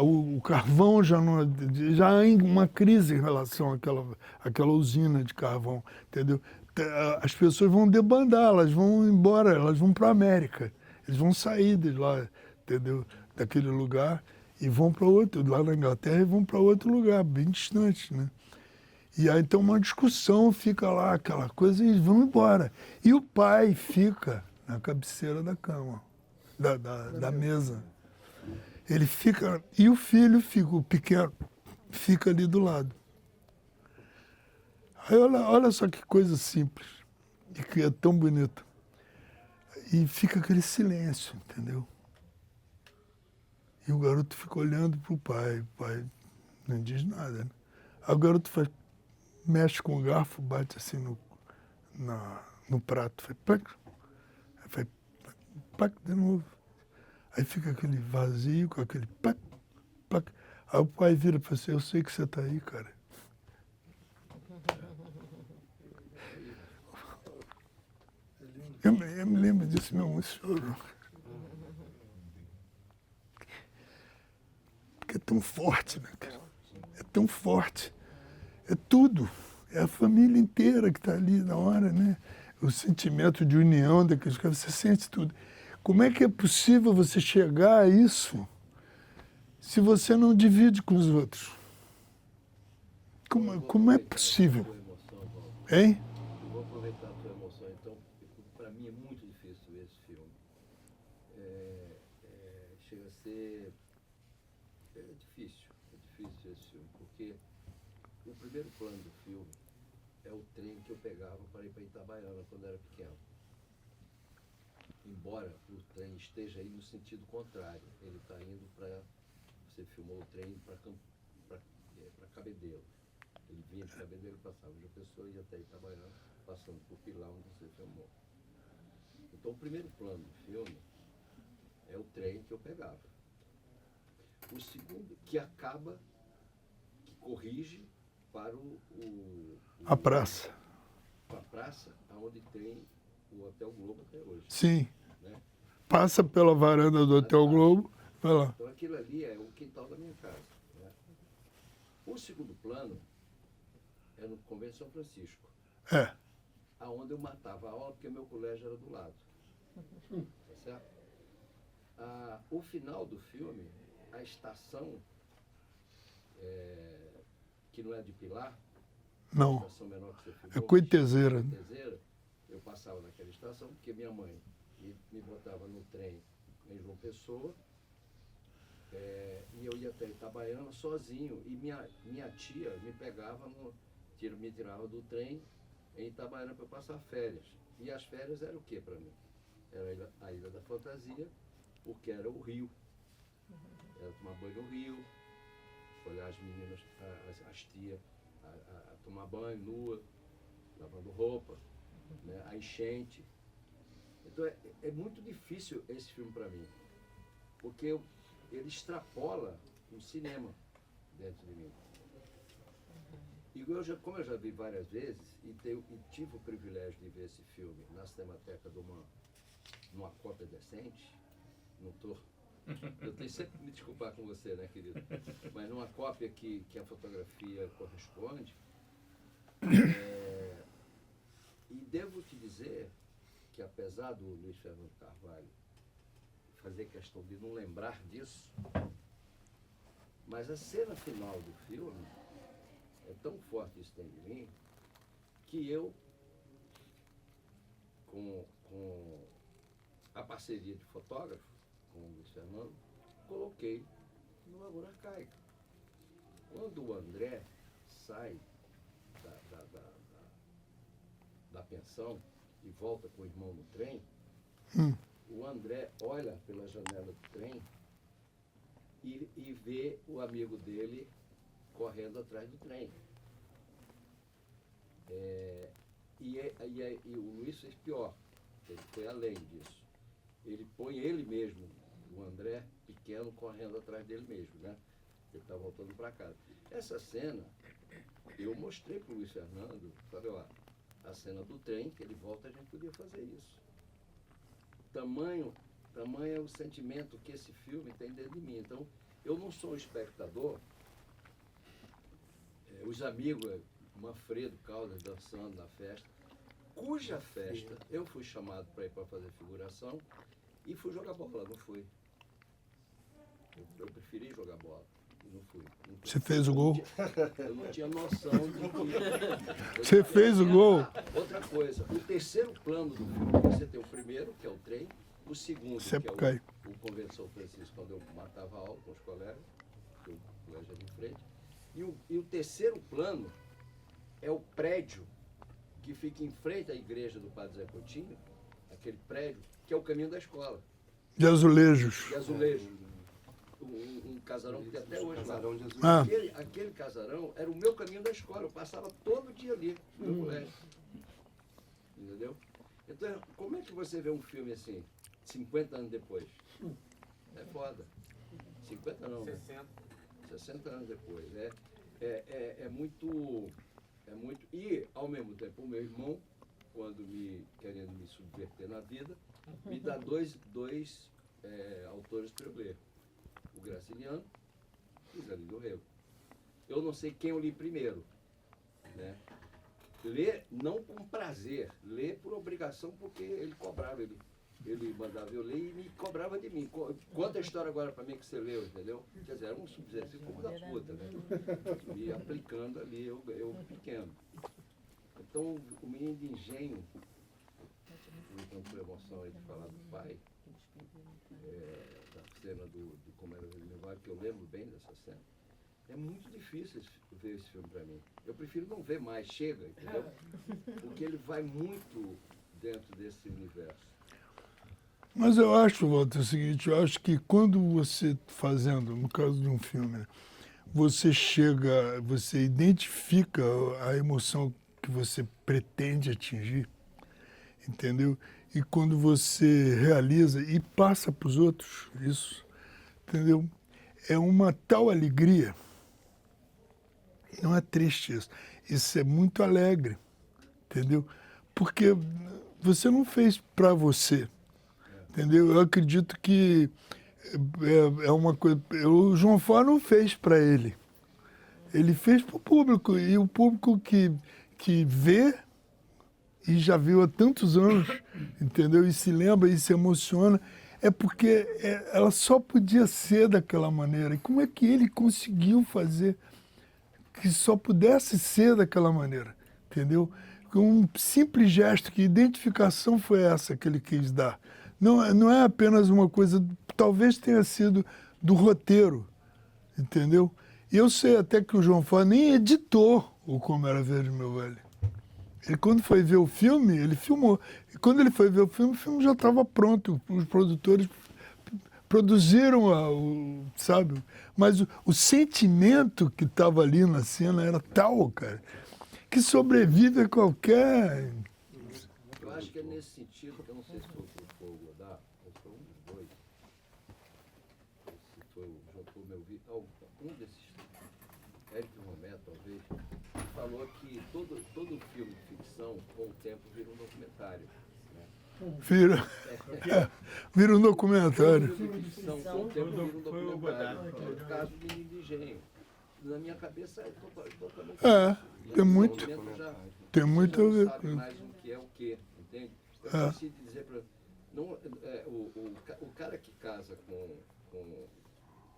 O carvão já há uma crise em relação àquela usina de carvão, entendeu? As pessoas vão debandar, elas vão embora, elas vão para a América. Eles vão sair de lá, entendeu? Daquele lugar e vão para outro, lá na Inglaterra, e vão para outro lugar, bem distante, né? E aí então uma discussão, fica lá aquela coisa e eles vão embora. E o pai fica na cabeceira da cama, da mesa. Ele fica, e o filho fica, o pequeno, fica ali do lado. Aí olha só que coisa simples, e que é tão bonita. E fica aquele silêncio, entendeu? E o garoto fica olhando pro pai, o pai não diz nada, né? Aí o garoto mexe com o garfo, bate assim no prato, faz plac, de novo. Aí fica aquele vazio, com aquele plac. Aí o pai vira e fala assim, eu sei que você tá aí, cara. Eu me lembro disso, meu irmão chorou. Porque é tão forte, né, cara? É tão forte. É tudo. É a família inteira que está ali na hora, né? O sentimento de união daqueles caras, você sente tudo. Como é que é possível você chegar a isso se você não divide com os outros? Como é possível? Hein? Eu vou aproveitar a tua emoção, então, para mim é muito difícil ver esse filme. Chega a ser... É difícil esse filme, porque o primeiro plano do filme é o trem que eu pegava para ir para Itabaiana quando era pequeno. Embora o trem esteja aí no sentido contrário, ele está indo para... Você filmou o trem para Cabedelo. Ele vinha de Cabedelo, passava de Pessoa e ia até Itabaiana, passando por Pilar, onde você filmou. Então o primeiro plano do filme é o trem que eu pegava. O segundo, que acaba, que corrige para A praça. a praça, onde tem o Hotel Globo até hoje. Sim. Né? Passa pela varanda do Hotel Globo, vai lá. Então aquilo ali é o quintal da minha casa. Né? O segundo plano é no Convento de São Francisco. É. Aonde eu matava a aula, porque meu colégio era do lado. Tá certo? O final do filme, a estação, que não é de Pilar, Não. a estação menor que você filmou, É Coitezeira. Coitezeira, eu passava naquela estação, porque minha mãe me botava no trem em João Pessoa, e eu ia até Itabaiana sozinho, e minha tia me pegava, me tirava do trem em Itabaiana para passar férias. E as férias eram o que para mim? Era a Ilha da Fantasia, porque era o rio. Era tomar banho no rio, olhar as meninas, as tias, a tomar banho nua, lavando roupa, né? A enchente. Então é muito difícil esse filme para mim, porque ele extrapola o cinema dentro de mim. E como eu já vi várias vezes, e tive o privilégio de ver esse filme na Cinemateca numa cópia decente, eu tenho sempre que me desculpar com você, né, querido? Mas numa cópia que a fotografia corresponde, e devo te dizer que apesar do Luiz Fernando Carvalho fazer questão de não lembrar disso, mas a cena final do filme é tão forte isso dentro de mim, que eu, com a parceria de fotógrafo, com o Luiz Fernando, coloquei no Lavoura Arcaica. Quando o André sai da pensão e volta com o irmão no trem, o André olha pela janela do trem e vê o amigo dele correndo atrás do trem. E o Luiz fez pior, ele foi além disso. Ele põe ele mesmo, o André pequeno, correndo atrás dele mesmo, né? Ele está voltando para casa. Essa cena, eu mostrei para o Luiz Fernando, falei, ó, a cena do trem, que ele volta, a gente podia fazer isso. Tamanho é o sentimento que esse filme tem dentro de mim. Então, eu não sou um espectador. Os amigos, Manfredo Caldas dançando na festa, cuja festa eu fui chamado para ir para fazer figuração e fui jogar bola, não fui. Eu preferi jogar bola e não fui. Você fez o gol? Eu não tinha noção de que... Você fez o gol? Outra coisa, o terceiro plano do filme, você tem o primeiro, que é o trem, o segundo, que é o Convento de São Francisco, quando eu matava aula com os colegas, que o colégio era em frente, e o terceiro plano é o prédio que fica em frente à igreja do Padre Zé Coutinho, aquele prédio, que é o caminho da escola. De azulejos. De azulejos. Um casarão que tem até hoje lá. Aquele casarão era o meu caminho da escola. Eu passava todo dia ali, no meu colégio. Entendeu? Então, como é que você vê um filme assim, 50 anos depois? É foda. 50 não, 60. 60 anos depois. É muito... E, ao mesmo tempo, o meu irmão, quando querendo me subverter na vida, me dá dois autores para eu ler. O Graciliano e o Zé do Rego. Eu não sei quem eu li primeiro. Né? Ler não com prazer, ler por obrigação, porque ele cobrava, ele mandava eu ler e me cobrava de mim. Conta a história agora para mim que você leu, entendeu? Quer dizer, era um subversivo como da puta, né? Me aplicando ali, eu pequeno. Então, o Menino de Engenho, voltando por emoção aí de falar do pai, da cena do Como Era o Nevoeiro, que eu lembro bem dessa cena, É muito difícil ver esse filme para mim. Eu prefiro não ver mais, chega, entendeu? Porque ele vai muito dentro desse universo. Mas eu acho, Walter, o seguinte, eu acho que quando você fazendo, no caso de um filme, né, você chega, você identifica a emoção que você pretende atingir, entendeu? E quando você realiza e passa para os outros isso, entendeu? É uma tal alegria, não é triste isso, isso é muito alegre, entendeu? Porque você não fez para você, entendeu? Eu acredito que é uma coisa. O João Fá não fez para ele. Ele fez para o público. E o público que vê e já viu há tantos anos, entendeu? E se lembra e se emociona, é porque ela só podia ser daquela maneira. E como é que ele conseguiu fazer que só pudesse ser daquela maneira? Entendeu? Um simples gesto, que identificação foi essa que ele quis dar? Não é apenas uma coisa, talvez tenha sido do roteiro, entendeu? E eu sei até que o João Fá nem editou o Como Era Verde, Meu Velho. Ele, quando foi ver o filme, ele filmou. E quando ele foi ver o filme já estava pronto. Os produtores produziram, sabe? Mas o sentimento que estava ali na cena era tal, cara, que sobrevive a qualquer... Eu acho que é nesse sentido, que eu não sei se foi o Godard, ou foi um dos dois, se foi o João Paulo Melville, um desses, Érico Romero, talvez, falou que todo filme de ficção, com o tempo, vira um documentário. Né? Vira um documentário. Todo filme de ficção, com o tempo, vira um documentário. É o caso do Menino de Engenho. Na minha cabeça é totalmente... tem muito a ver com isso. Mais o que é o quê, entende? Eu preciso dizer para... O cara que casa com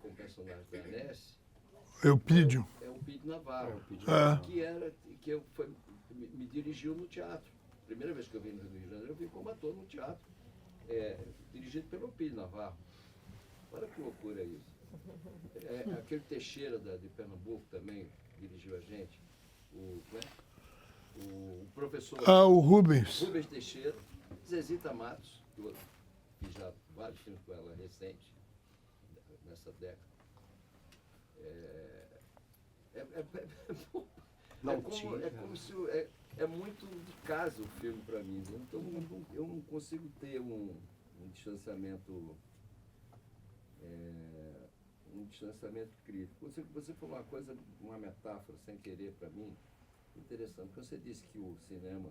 o personagem da Anés... Eupídio. É o Eupídio Navarro. Que me dirigiu no teatro. Primeira vez que eu vim no Rio de Janeiro, eu vim como ator no teatro. Dirigido pelo Eupídio Navarro. Olha que loucura isso. Aquele Teixeira de Pernambuco também dirigiu a gente. O professor... o Rubens. Rubens Teixeira. Zezita Matos, que eu fiz já vários filmes com ela recente, nessa década. É muito de casa o filme para mim. Então eu não consigo ter um distanciamento crítico. Você falou uma coisa, uma metáfora sem querer para mim, interessante, porque você disse que o cinema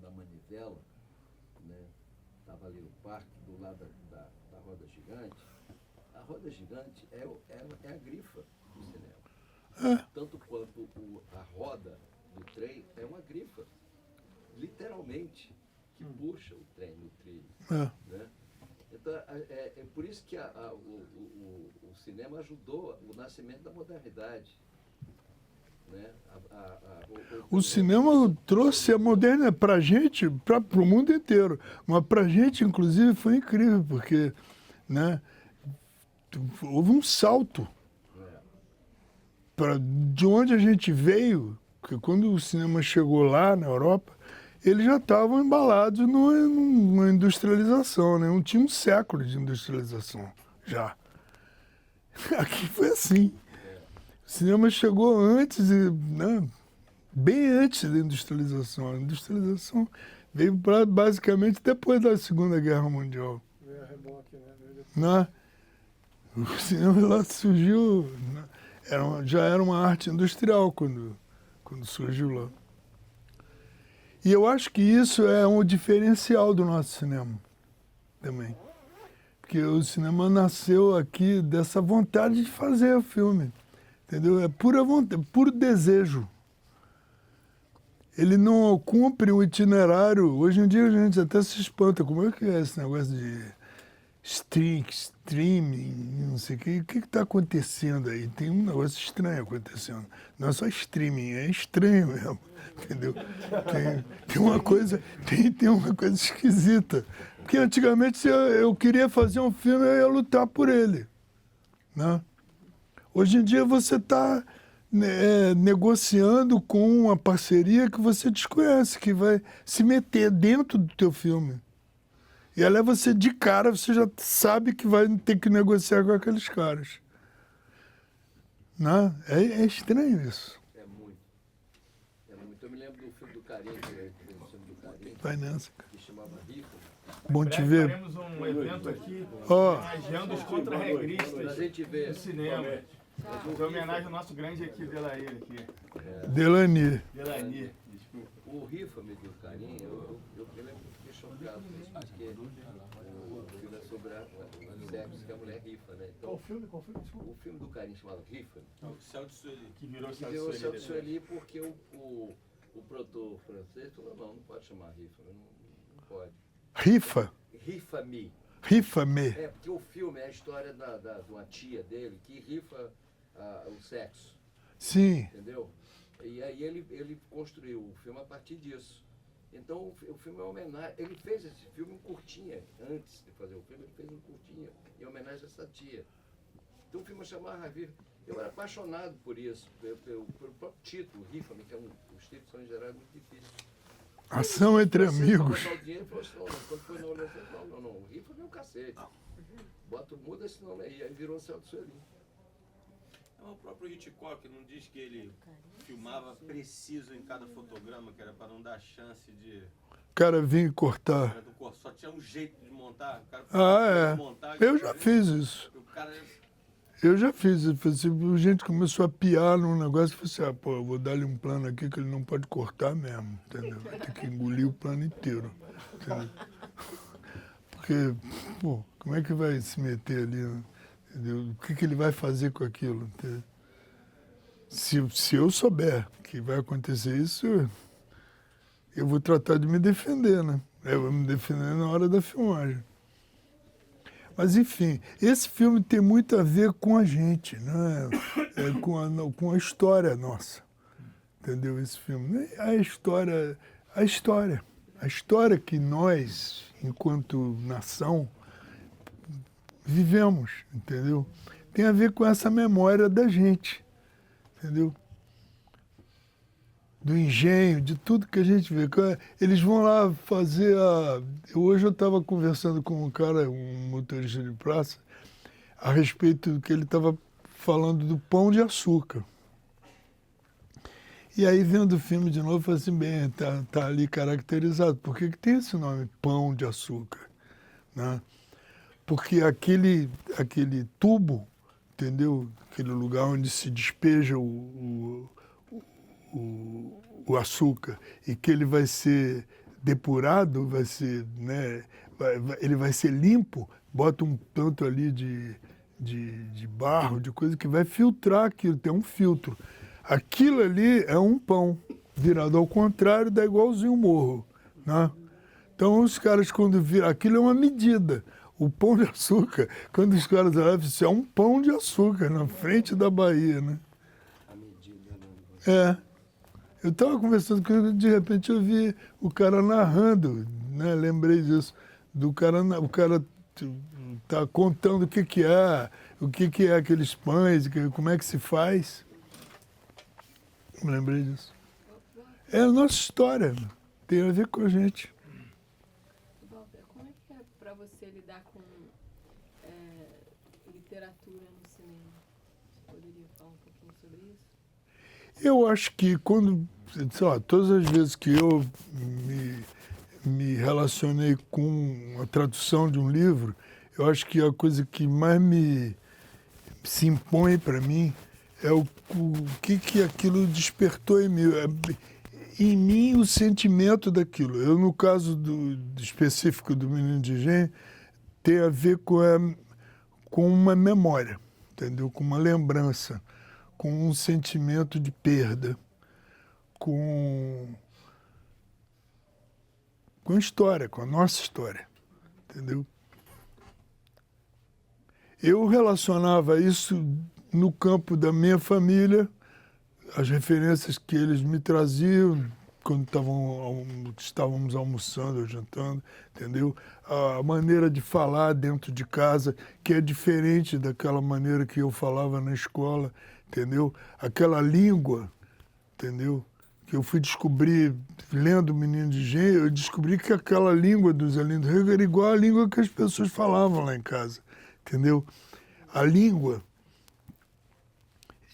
da Manivela, né, estava ali no parque, do lado da Roda Gigante. A Roda Gigante é a grifa do cinema. Tanto quanto a roda do trem é uma grifa, literalmente, que puxa o trem no trilho. Né? Então, é por isso que o cinema ajudou o nascimento da modernidade. Né? O cinema trouxe a modernidade para a gente, para o mundo inteiro. Mas para a gente, inclusive, foi incrível, porque, né, houve um salto de onde a gente veio, porque quando o cinema chegou lá na Europa, eles já estavam embalados numa industrialização, né? Não tinha um século de industrialização já. Aqui foi assim. O cinema chegou antes, né, bem antes da industrialização. A industrialização veio basicamente depois da Segunda Guerra Mundial. Né? O cinema lá surgiu, né, já era uma arte industrial quando surgiu lá. E eu acho que isso é um diferencial do nosso cinema também. Porque o cinema nasceu aqui dessa vontade de fazer o filme. Entendeu? É pura vontade, puro desejo. Ele não cumpre o itinerário. Hoje em dia a gente até se espanta. Como é que é esse negócio de streaming, não sei o que. O que está acontecendo aí? Tem um negócio estranho acontecendo. Não é só streaming, é estranho mesmo. Entendeu? Tem uma coisa esquisita. Porque antigamente, se eu queria fazer um filme, eu ia lutar por ele. Né? Hoje em dia você está negociando com uma parceria que você desconhece, que vai se meter dentro do teu filme. E ela é você de cara, você já sabe que vai ter que negociar com aqueles caras. Não? É estranho isso. É muito. Eu me lembro do filme do Carinho, o filme do Carinho, Vai nessa. que chamava Rifa. Bom te ver. Faremos um evento aqui Ó. homenageando os contra-regristas A gente vê. do cinema. Em homenagem ao nosso grande aqui, Delair, aqui. Delany. Delany, desculpa. O Rifa-me do Carinho, eu me lembro que fiquei chocado com isso, porque o filme é sobre o sexo que a mulher rifa, né? Então, Qual filme? Desculpa. o filme do Carinho chamado Rifa, O Céu de Sueli. Que virou que Céu deu o de Céu de Sueli. Sueli porque o produtor francês falou, não pode chamar Rifa, não pode. Rifa. Rifa-me. Rifa-me. É, porque o filme é a história de uma tia dele que rifa o sexo, Sim. entendeu? E aí ele construiu o filme a partir disso. Então o filme é uma homenagem. Ele fez esse filme em curtinha, antes de fazer o filme, ele fez um curtinha em homenagem a essa tia. Então o filme chamava Rifa. Eu era apaixonado por isso, pelo próprio título, Rifa-me, que os títulos são em geral muito difíceis. Ação entre amigos. Ele falou assim, não, quando foi na hora, não, Rifa-me é um cacete. Muda esse nome aí, aí virou Céu de Sueli. O próprio Hitchcock não diz que ele filmava preciso em cada fotograma, que era para não dar chance de... O cara vinha cortar. Só tinha um jeito de montar. O cara Ah, é. Eu já fiz isso. O cara... Eu já fiz isso. A gente começou a piar num negócio e falou assim, pô, eu vou dar-lhe um plano aqui que ele não pode cortar mesmo, entendeu? Vai ter que engolir o plano inteiro, entendeu? Porque, pô, como é que vai se meter ali, né? Entendeu? O que ele vai fazer com aquilo? Entendeu? Se eu souber que vai acontecer isso, eu vou tratar de me defender, né? Eu vou me defender na hora da filmagem. Mas, enfim, esse filme tem muito a ver com a gente, né? Com a história nossa. Entendeu? Esse filme. A história que nós, enquanto nação, vivemos, entendeu? Tem a ver com essa memória da gente, entendeu? Do engenho, de tudo que a gente vê. Eles vão lá fazer a... Hoje eu estava conversando com um cara, um motorista de praça, a respeito do que ele estava falando do Pão de Açúcar. E aí, vendo o filme de novo, eu falei assim, bem, tá ali caracterizado. Por que tem esse nome, Pão de Açúcar? Né? Porque aquele tubo, entendeu? Aquele lugar onde se despeja o açúcar e que ele vai ser depurado, vai ser, né, ele vai ser limpo, bota um tanto ali de barro, de coisa que vai filtrar aquilo, tem um filtro. Aquilo ali é um pão, virado ao contrário, dá igualzinho o morro. Né? Então os caras, quando viram, aquilo é uma medida. O Pão de Açúcar, quando os caras olhavam, isso é um pão de açúcar na frente da Bahia, né? É. Eu estava conversando com ele, de repente eu vi o cara narrando, né? Lembrei disso. O cara tá contando o que é aqueles pães, como é que se faz. Me lembrei disso. É a nossa história, tem a ver com a gente. Walter, como é que é para você lidar com literatura no cinema? Você poderia falar um pouquinho sobre isso? Eu acho que quando, sei lá, todas as vezes que eu me relacionei com a tradução de um livro, eu acho que a coisa que mais se impõe para mim é o que aquilo despertou em mim. Em mim, o sentimento daquilo. Eu, no caso específico do Menino de Engenho, tem a ver com uma memória, entendeu? Com uma lembrança, com um sentimento de perda, com a história, com a nossa história, entendeu? Eu relacionava isso no campo da minha família, as referências que eles me traziam, quando estávamos almoçando ou jantando, entendeu? A maneira de falar dentro de casa, que é diferente daquela maneira que eu falava na escola, entendeu? Aquela língua, entendeu? Que eu fui descobrir, lendo o Menino de Engenho, eu descobri que aquela língua do Zé Lindo Rego era igual à língua que as pessoas falavam lá em casa, entendeu? A língua.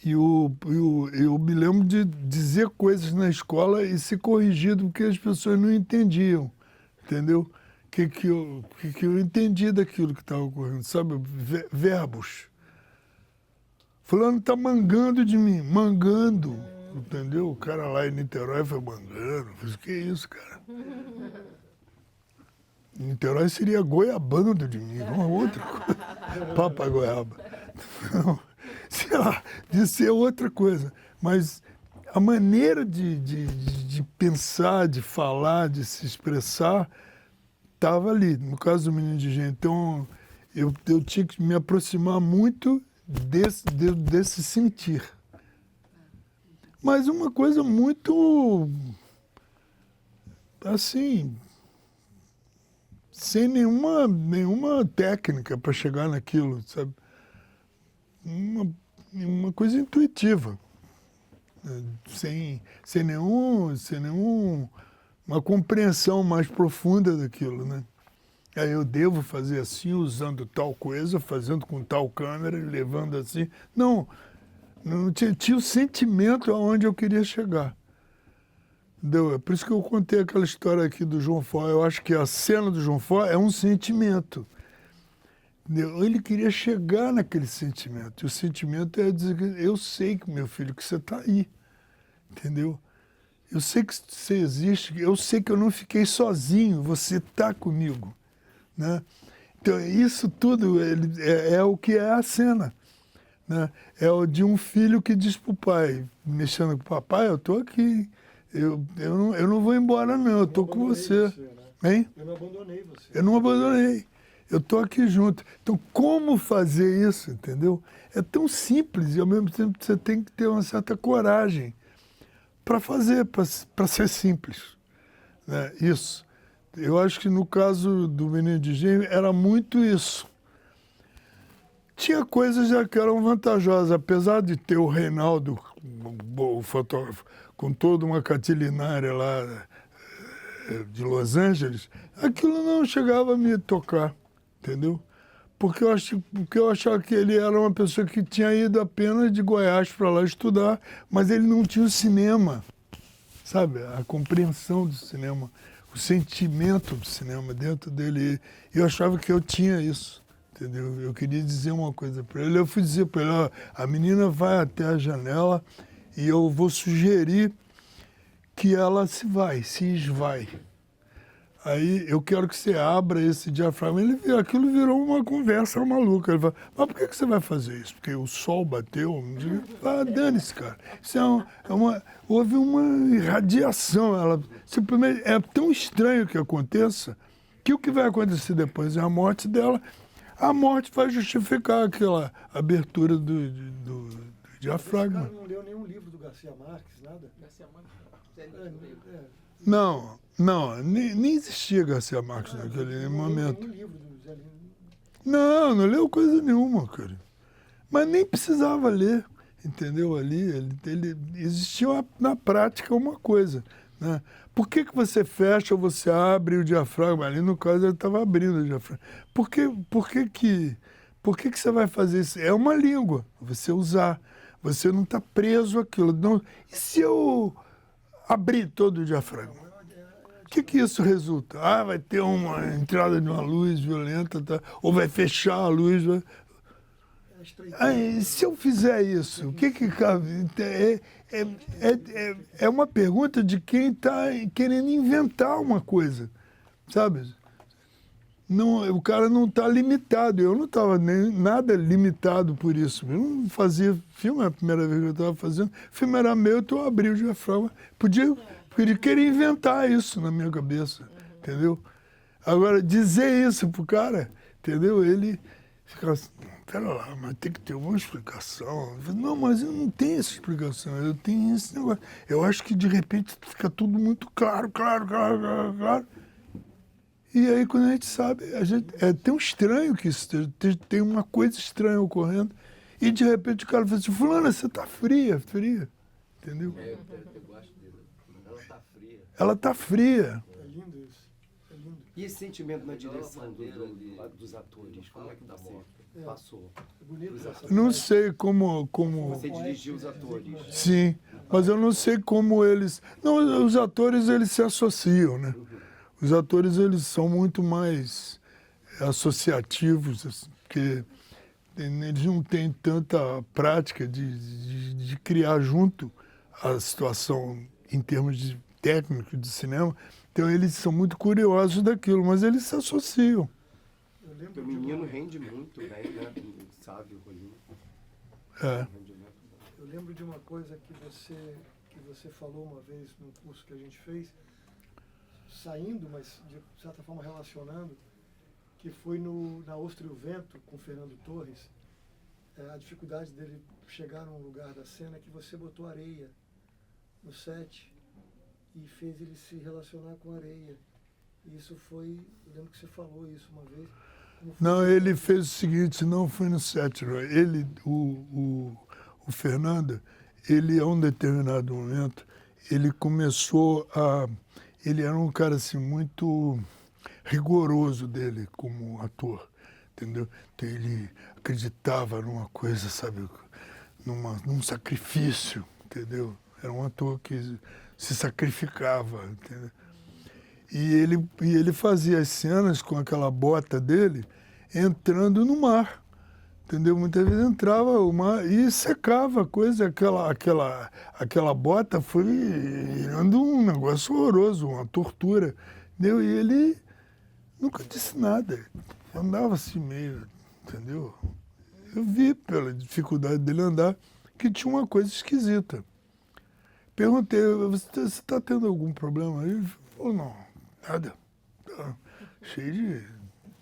E eu me lembro de dizer coisas na escola e ser corrigido porque as pessoas não entendiam, entendeu? Que eu entendi daquilo que estava ocorrendo, sabe? Verbos. Fulano está mangando de mim, mangando, entendeu? O cara lá em Niterói foi mangando. Eu falei, que isso, cara? Niterói seria goiabando de mim, uma outra coisa. Papa goiaba. Não, sei lá, de ser outra coisa. Mas a maneira de pensar, de falar, de se expressar, estava ali. No caso do Menino de Engenho. Então, eu tinha que me aproximar muito desse sentir. Mas uma coisa muito, assim, sem nenhuma técnica para chegar naquilo, sabe? Uma coisa intuitiva, sem uma compreensão mais profunda daquilo, né? Aí eu devo fazer assim, usando tal coisa, fazendo com tal câmera, levando assim. Não tinha o sentimento aonde eu queria chegar. Entendeu? É por isso que eu contei aquela história aqui do João Fó. Eu acho que a cena do João Fó é um sentimento. Entendeu? Ele queria chegar naquele sentimento. E o sentimento é dizer que eu sei, meu filho, que você está aí. Entendeu? Eu sei que você existe, eu sei que eu não fiquei sozinho, você está comigo. Né? Então, isso tudo é o que é a cena. Né? É o de um filho que diz para o pai, mexendo com o papai, eu estou aqui, eu não vou embora não, eu estou com você. Né? Hein? Eu não abandonei você. Eu não abandonei, eu estou aqui junto. Então, como fazer isso, entendeu? É tão simples e, ao mesmo tempo, você tem que ter uma certa coragem para fazer, para ser simples. Né? Isso. Eu acho que no caso do Menino de Engenho era muito isso. Tinha coisas já que eram vantajosas, apesar de ter o Reinaldo, o fotógrafo, com toda uma catilinária lá de Los Angeles, aquilo não chegava a me tocar, entendeu? Porque eu achava que ele era uma pessoa que tinha ido apenas de Goiás para lá estudar, mas ele não tinha o cinema, sabe? A compreensão do cinema, o sentimento do cinema dentro dele. Eu achava que eu tinha isso, entendeu? Eu queria dizer uma coisa para ele. Eu fui dizer para ele, ó, a menina vai até a janela e eu vou sugerir que ela se esvai. Aí eu quero que você abra esse diafragma. Aquilo virou uma conversa maluca. Ele falou, mas por que você vai fazer isso? Porque o sol bateu? Ah, dane-se, cara. Isso houve uma irradiação. Simplesmente é tão estranho que aconteça que o que vai acontecer depois é a morte dela. A morte vai justificar aquela abertura do diafragma. Esse cara não leu nenhum livro do Garcia Marques, nada? Garcia Marques. Não, nem existia Garcia Marques naquele momento. Nenhum livro do Zé Lindo. Não leu coisa nenhuma, cara. Mas nem precisava ler, entendeu? Ali existia na prática uma coisa. Né? Por que você fecha ou você abre o diafragma? Ali, no caso, ele estava abrindo o diafragma. Por que você vai fazer isso? É uma língua, você usar. Você não está preso àquilo. Não. E se eu abrir todo o diafragma? O que isso resulta? Ah, vai ter uma entrada de uma luz violenta, tá? Ou vai fechar a luz. Se eu fizer isso, o que cabe? É uma pergunta de quem está querendo inventar uma coisa, sabe? Não, o cara não está limitado. Eu não estava nada limitado por isso. Eu não fazia filme, é a primeira vez que eu estava fazendo. O filme era meu, então eu abri o diafragma. Podia querer inventar isso na minha cabeça, entendeu? Agora, dizer isso pro cara, entendeu? ficava assim, pera lá, mas tem que ter uma explicação. Eu falei, não, mas eu não tenho essa explicação, eu tenho esse negócio. Eu acho que de repente fica tudo muito claro. E aí quando a gente sabe, é tão estranho que isso tem uma coisa estranha ocorrendo. E de repente o cara fala assim, fulana, você tá fria. Entendeu? Eu gosto dele. Ela tá fria. Ela tá fria. É lindo isso. É lindo. E esse sentimento na direção dos atores, como é que você passou? É bonito essa Não parte. sei como... Você dirigiu os atores. Sim, mas eu não sei como eles... Não, os atores, eles se associam, né? Os atores, eles são muito mais associativos, assim, porque eles não têm tanta prática de criar junto a situação em termos de técnico de cinema. Então, eles são muito curiosos daquilo, mas eles se associam. Eu lembro Porque o de menino uma- rende muito bem, né? Sabe, o Rolinho. É. Eu lembro de uma coisa que você falou uma vez no curso que a gente fez, saindo, mas de certa forma relacionando, que foi na Ostra e o Vento, com Fernando Torres, a dificuldade dele chegar num lugar da cena que você botou areia no set e fez ele se relacionar com areia. E isso foi, eu lembro que você falou isso uma vez. Como foi Não, que- ele fez o seguinte, não foi no set, não. Ele, o Fernando, ele a um determinado momento, ele começou a... Ele era um cara assim muito rigoroso dele como ator, entendeu? Então ele acreditava numa coisa, sabe, num sacrifício, entendeu? Era um ator que se sacrificava, entendeu? E ele fazia as cenas com aquela bota dele entrando no mar, entendeu? Muitas vezes entrava o mar e secava a coisa, aquela bota foi virando um negócio horroroso, uma tortura, entendeu? E ele nunca disse nada, andava assim meio, entendeu? Eu vi pela dificuldade dele andar que tinha uma coisa esquisita. Perguntei, você está tendo algum problema? Ele falou, não, nada. Tá cheio de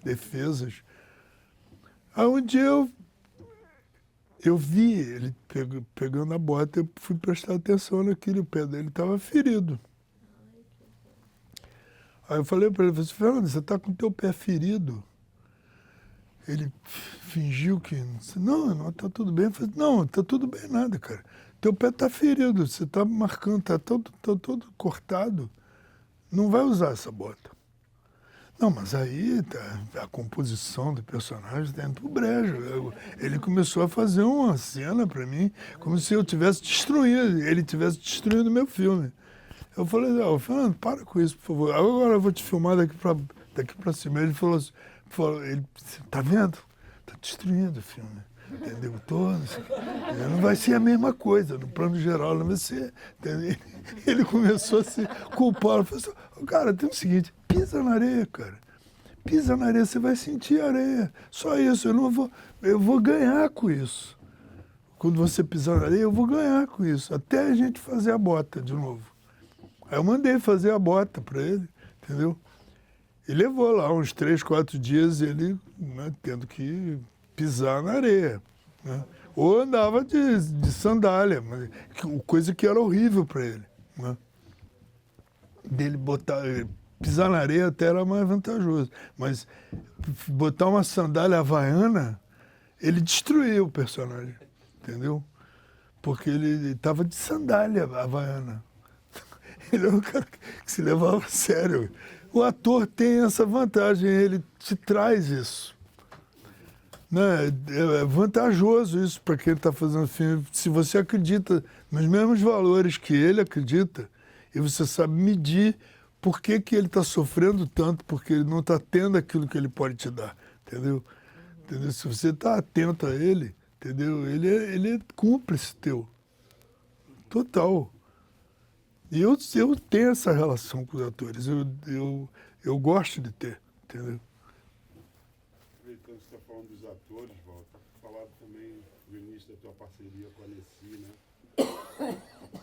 defesas. Aí um dia eu vi ele pegando a bota, eu fui prestar atenção naquele, o pé dele estava ferido. Aí eu falei para ele, Fernando, você está com o teu pé ferido? Ele fingiu que... Não, está tudo bem. Eu falei, não, está tudo bem nada, cara. Teu pé está ferido, você está marcando, está todo cortado. Não vai usar essa bota. Não, mas aí a composição do personagem está indo pro brejo. Ele começou a fazer uma cena para mim como se eu tivesse destruído, ele tivesse destruído o meu filme. Eu falei, Fernando, para com isso, por favor. Agora eu vou te filmar daqui para cima. Ele falou assim, tá vendo? Tá destruindo o filme. Entendeu? Não vai ser a mesma coisa, no plano geral, não vai ser. Entendeu? Ele começou a se culpar. Eu falei assim, cara, tem o seguinte, pisa na areia, cara. Pisa na areia, você vai sentir a areia. Só isso, eu vou ganhar com isso. Quando você pisar na areia, eu vou ganhar com isso. Até a gente fazer a bota de novo. Aí eu mandei fazer a bota para ele, entendeu? E levou lá uns 3, 4 dias ele, né, tendo que pisar na areia, né? Ou andava de sandália, mas, coisa que era horrível para ele, né? Dele pisar na areia até era mais vantajoso, mas botar uma sandália havaiana, ele destruiu o personagem, entendeu? Porque ele estava de sandália havaiana. Ele era um cara que se levava a sério. O ator tem essa vantagem, ele te traz isso. Né? É vantajoso isso para quem está fazendo filme. Se você acredita nos mesmos valores que ele acredita, e você sabe medir por que ele está sofrendo tanto, porque ele não está tendo aquilo que ele pode te dar. Entendeu? Se você está atento a ele, entendeu? Ele é cúmplice teu. Total. E eu tenho essa relação com os atores, eu gosto de ter, entendeu? Aproveitando que você está falando dos atores, Walter, falado também no início da tua parceria com a Nessi, né?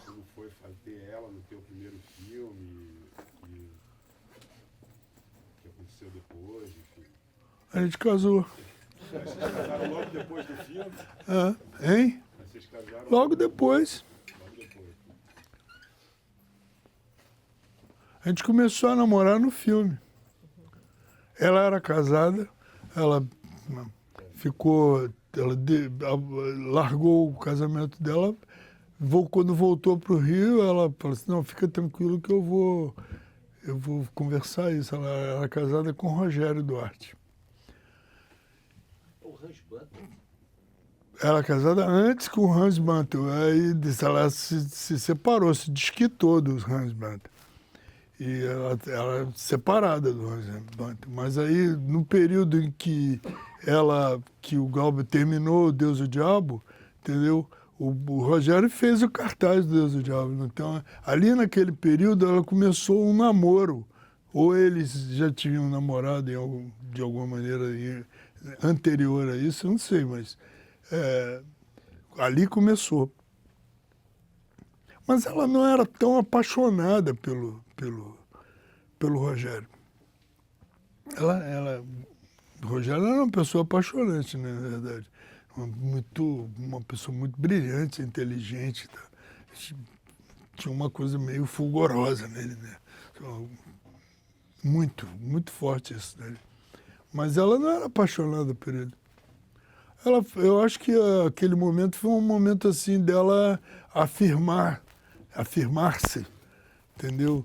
Como foi ter ela no teu primeiro filme, e o que aconteceu depois, enfim. A gente casou. Vocês casaram logo depois do filme? Hein? Vocês casaram Logo depois. Logo depois. A gente começou a namorar no filme. Ela era casada, ela ficou, largou o casamento dela, quando voltou para o Rio, ela falou assim, não, fica tranquilo que eu vou conversar isso. Ela era casada com o Rogério Duarte. O Hans Butler. Ela era casada antes com o Hans Bantel. Aí ela se separou, se desquitou do Hans Bantel. E ela é separada do Hans Bantel. Mas aí, no período em que o Glauber terminou o Deus e o Diabo, entendeu? O Rogério fez o cartaz do Deus e o Diabo. Então, ali naquele período, ela começou um namoro. Ou eles já tinham namorado de alguma maneira anterior a isso, eu não sei, mas ali começou. Mas ela não era tão apaixonada pelo Rogério. O Rogério era uma pessoa apaixonante, né, na verdade. Uma pessoa muito brilhante, inteligente. Tá? Tinha uma coisa meio fulgurosa nele, né? Muito, muito forte isso nele. Mas ela não era apaixonada por ele. Eu acho que aquele momento foi um momento assim dela afirmar-se, entendeu?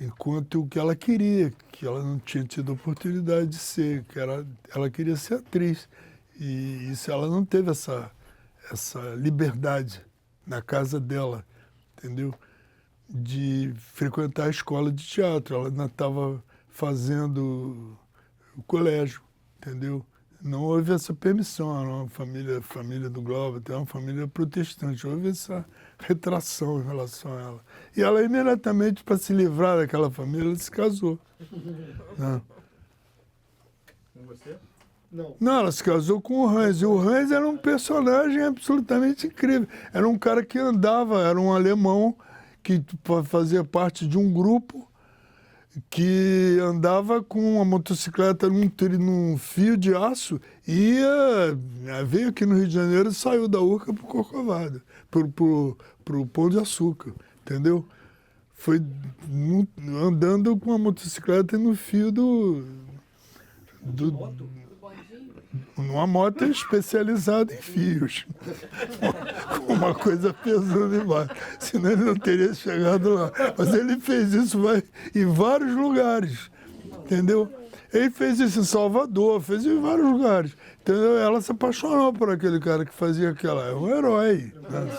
Enquanto o que ela queria, que ela não tinha tido oportunidade de ser, ela queria ser atriz. E isso, ela não teve essa liberdade na casa dela, entendeu? De frequentar a escola de teatro. Ela ainda estava fazendo o colégio, entendeu? Não houve essa permissão, era uma família do Glauber, até uma família protestante, houve essa retração em relação a ela. E ela imediatamente, para se livrar daquela família, ela se casou. Não. Com você? Não, ela se casou com o Hans. E o Hans era um personagem absolutamente incrível. Era um cara que andava, era um alemão que fazia parte de um grupo que andava com uma motocicleta num fio de aço e veio aqui no Rio de Janeiro e saiu da Urca para o Corcovado, pro Pão de Açúcar, entendeu? Foi andando com a motocicleta no fio numa moto especializada em fios. Uma coisa pesando embaixo. Senão ele não teria chegado lá. Mas ele fez isso em vários lugares. Entendeu? Ele fez isso em Salvador, fez em vários lugares. Entendeu? Ela se apaixonou por aquele cara que fazia aquela. É um herói. Né?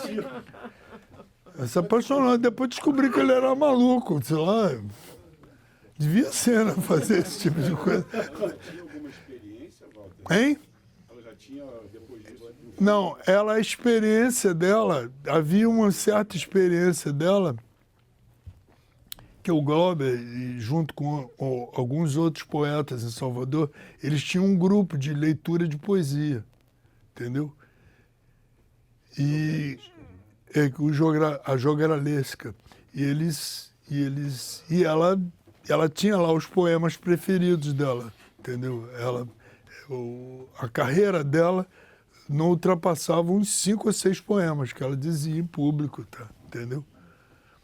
Ela se apaixonou. Depois descobri que ele era maluco. Sei lá. Devia ser, né? Fazer esse tipo de coisa. Hein? Ela já tinha, depois disso... Não, a experiência dela, havia uma certa experiência dela, que o Glauber, junto com alguns outros poetas em Salvador, eles tinham um grupo de leitura de poesia, entendeu? E a Jogralesca. E ela tinha lá os poemas preferidos dela, entendeu? A carreira dela não ultrapassava uns 5 ou 6 poemas que ela dizia em público, tá? Entendeu?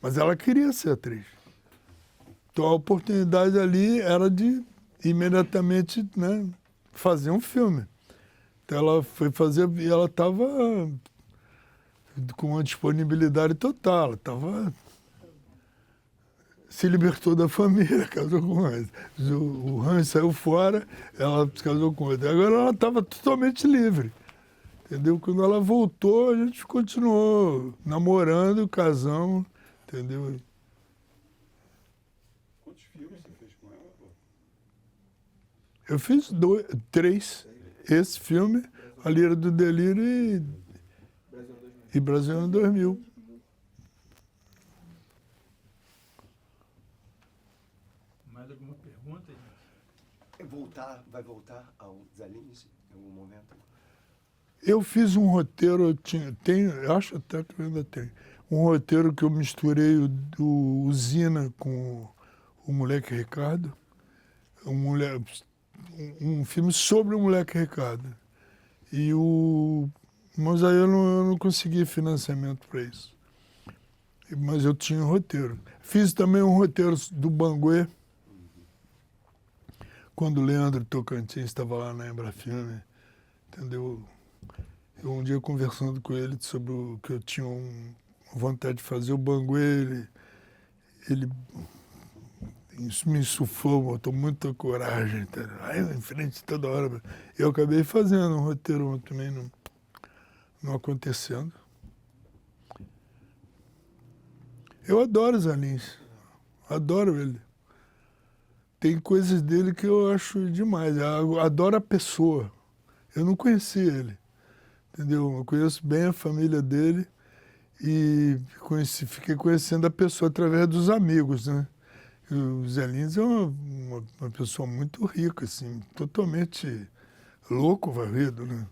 Mas ela queria ser atriz. Então a oportunidade ali era de imediatamente, né, fazer um filme. Então ela foi fazer e ela estava com uma disponibilidade total, ela estava... se libertou da família, casou com o Hans. O Hans saiu fora, ela se casou com outro. Agora ela estava totalmente livre. Entendeu? Quando ela voltou, a gente continuou namorando, casamos, entendeu? Quantos filmes você fez com ela? Pô? Eu fiz 3. Esse filme, A Lira do Delírio e Brasil Ano 2000. Vai voltar ao Zalins em algum momento? Eu fiz um roteiro, eu acho até que eu ainda tenho, um roteiro que eu misturei o Usina com o Moleque Ricardo, um filme sobre o Moleque Ricardo. Mas aí eu não consegui financiamento para isso. Mas eu tinha um roteiro. Fiz também um roteiro do Banguê, quando o Leandro Tocantins estava lá na Embrafilme, entendeu? Eu um dia conversando com ele sobre o que eu tinha vontade de fazer, o Banguê, ele isso me insuflou, botou muita coragem, entendeu? Aí eu em frente toda hora. Eu acabei fazendo um roteiro também, não acontecendo. Eu adoro o Zé Lins, adoro ele. Tem coisas dele que eu acho demais. Eu adoro a pessoa. Eu não conhecia ele, entendeu? Eu conheço bem a família dele e fiquei conhecendo a pessoa através dos amigos, né? E o Zé Lins é uma pessoa muito rica, assim, totalmente louco, varrido, né?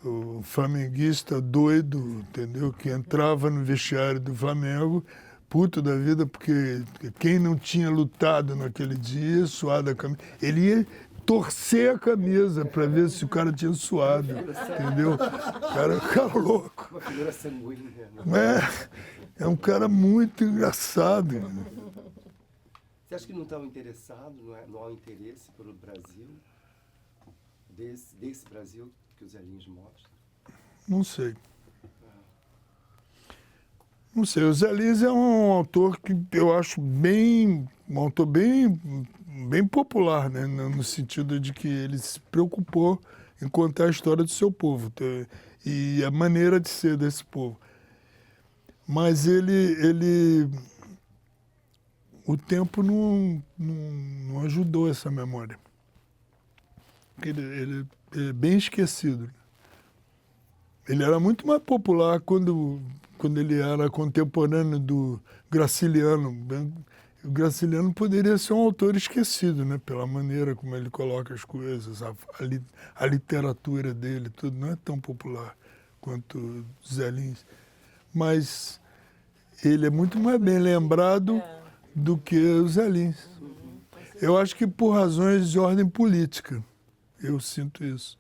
O flamenguista doido, entendeu? Que entrava no vestiário do Flamengo, puto da vida, porque quem não tinha lutado naquele dia, suado a camisa, ele ia torcer a camisa para ver se o cara tinha suado, entendeu? O cara louco. Uma figura sanguínea. Né? É um cara muito engraçado. Você acha que não estão interessados, não há interesse pelo Brasil, desse Brasil que o Zé Lins mostra? Não sei. Não sei, o Zé Lins é um autor que eu acho um autor bem popular, né? No sentido de que ele se preocupou em contar a história do seu povo e a maneira de ser desse povo. Mas o tempo não ajudou essa memória. Ele é bem esquecido. Ele era muito mais popular quando ele era contemporâneo do Graciliano. O Graciliano poderia ser um autor esquecido, né? Pela maneira como ele coloca as coisas, a literatura dele, tudo não é tão popular quanto o Zé Lins. Mas ele é muito mais bem lembrado do que o Zé Lins. Eu acho que por razões de ordem política, eu sinto isso.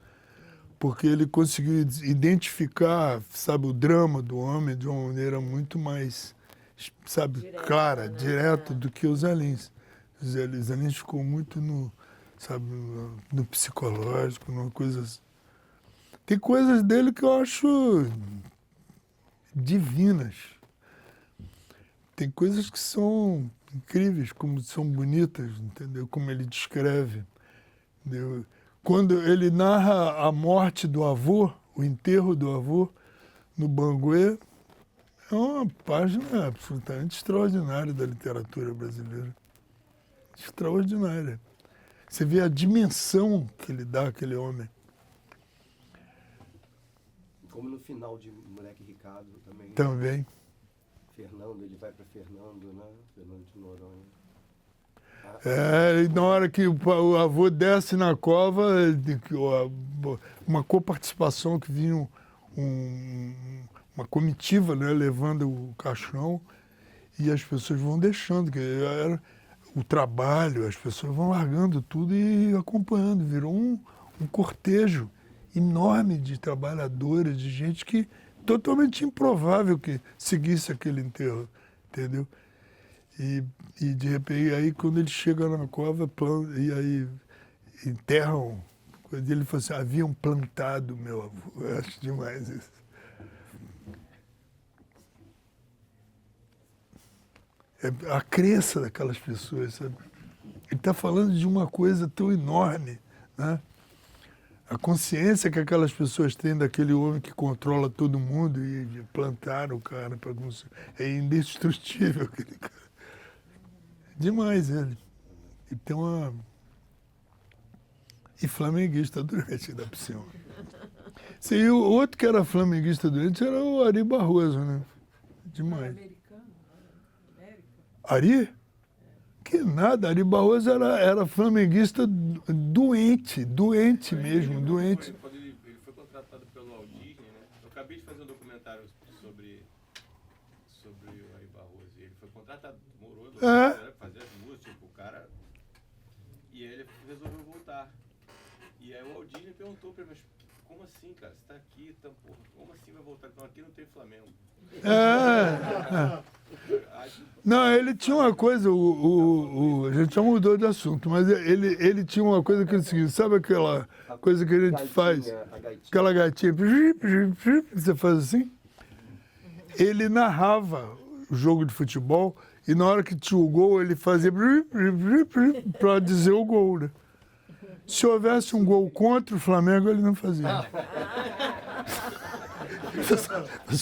Porque ele conseguiu identificar, sabe, o drama do homem de uma maneira muito mais, sabe, clara, direta do que o Zé Lins. O Zé Lins ficou muito no psicológico, numa coisa assim. Tem coisas dele que eu acho divinas. Tem coisas que são incríveis, como são bonitas, entendeu? Como ele descreve, entendeu? Quando ele narra a morte do avô, o enterro do avô, no Banguê, é uma página absolutamente extraordinária da literatura brasileira. Extraordinária. Você vê a dimensão que ele dá àquele homem. Como no final de Moleque Ricardo também. Também. Fernando, ele vai para Fernando, né? Fernando de Noronha. E na hora que o avô desce na cova, uma coparticipação que vinha uma comitiva, né, levando o caixão, e as pessoas vão deixando, que era o trabalho, as pessoas vão largando tudo e acompanhando. Virou um cortejo enorme de trabalhadores, de gente que totalmente improvável que seguisse aquele enterro, entendeu? E de repente, aí quando ele chega na cova, e aí enterram, ele falou assim, haviam plantado meu avô. Eu acho demais isso. É a crença daquelas pessoas, sabe? Ele está falando de uma coisa tão enorme, né? A consciência que aquelas pessoas têm daquele homem que controla todo mundo e de plantar o cara para é indestrutível aquele cara. Demais ele. E tem E flamenguista doente, dá por cima. E o outro que era flamenguista doente era o Ari Barroso, né? Demais. Ari? Que nada, Ari Barroso era flamenguista doente mesmo, doente. Quando ele foi contratado pelo Walt Disney, né? Eu acabei de fazer um documentário sobre o Ari Barroso. Ele foi contratado, morou, fazer as músicas, tipo, o cara. E aí ele resolveu voltar. E aí o Walt Disney perguntou pra ele, mas como assim, cara? Você tá aqui, tá, porra, como assim vai voltar? Então aqui não tem Flamengo. Não, ele tinha uma coisa, a gente já mudou de assunto, mas ele tinha uma coisa que é o seguinte, sabe aquela coisa que a gente faz? Aquela gaitinha, você faz assim? Ele narrava o jogo de futebol e na hora que tinha o gol, ele fazia para dizer o gol, né? Se houvesse um gol contra o Flamengo, ele não fazia.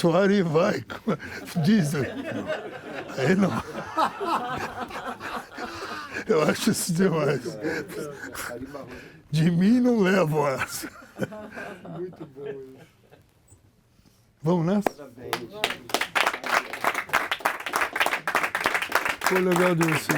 O Ari vai, diz. Aí não. Eu acho isso demais. De mim não levo essa. Muito bom isso. Vamos nessa? Foi legal de você.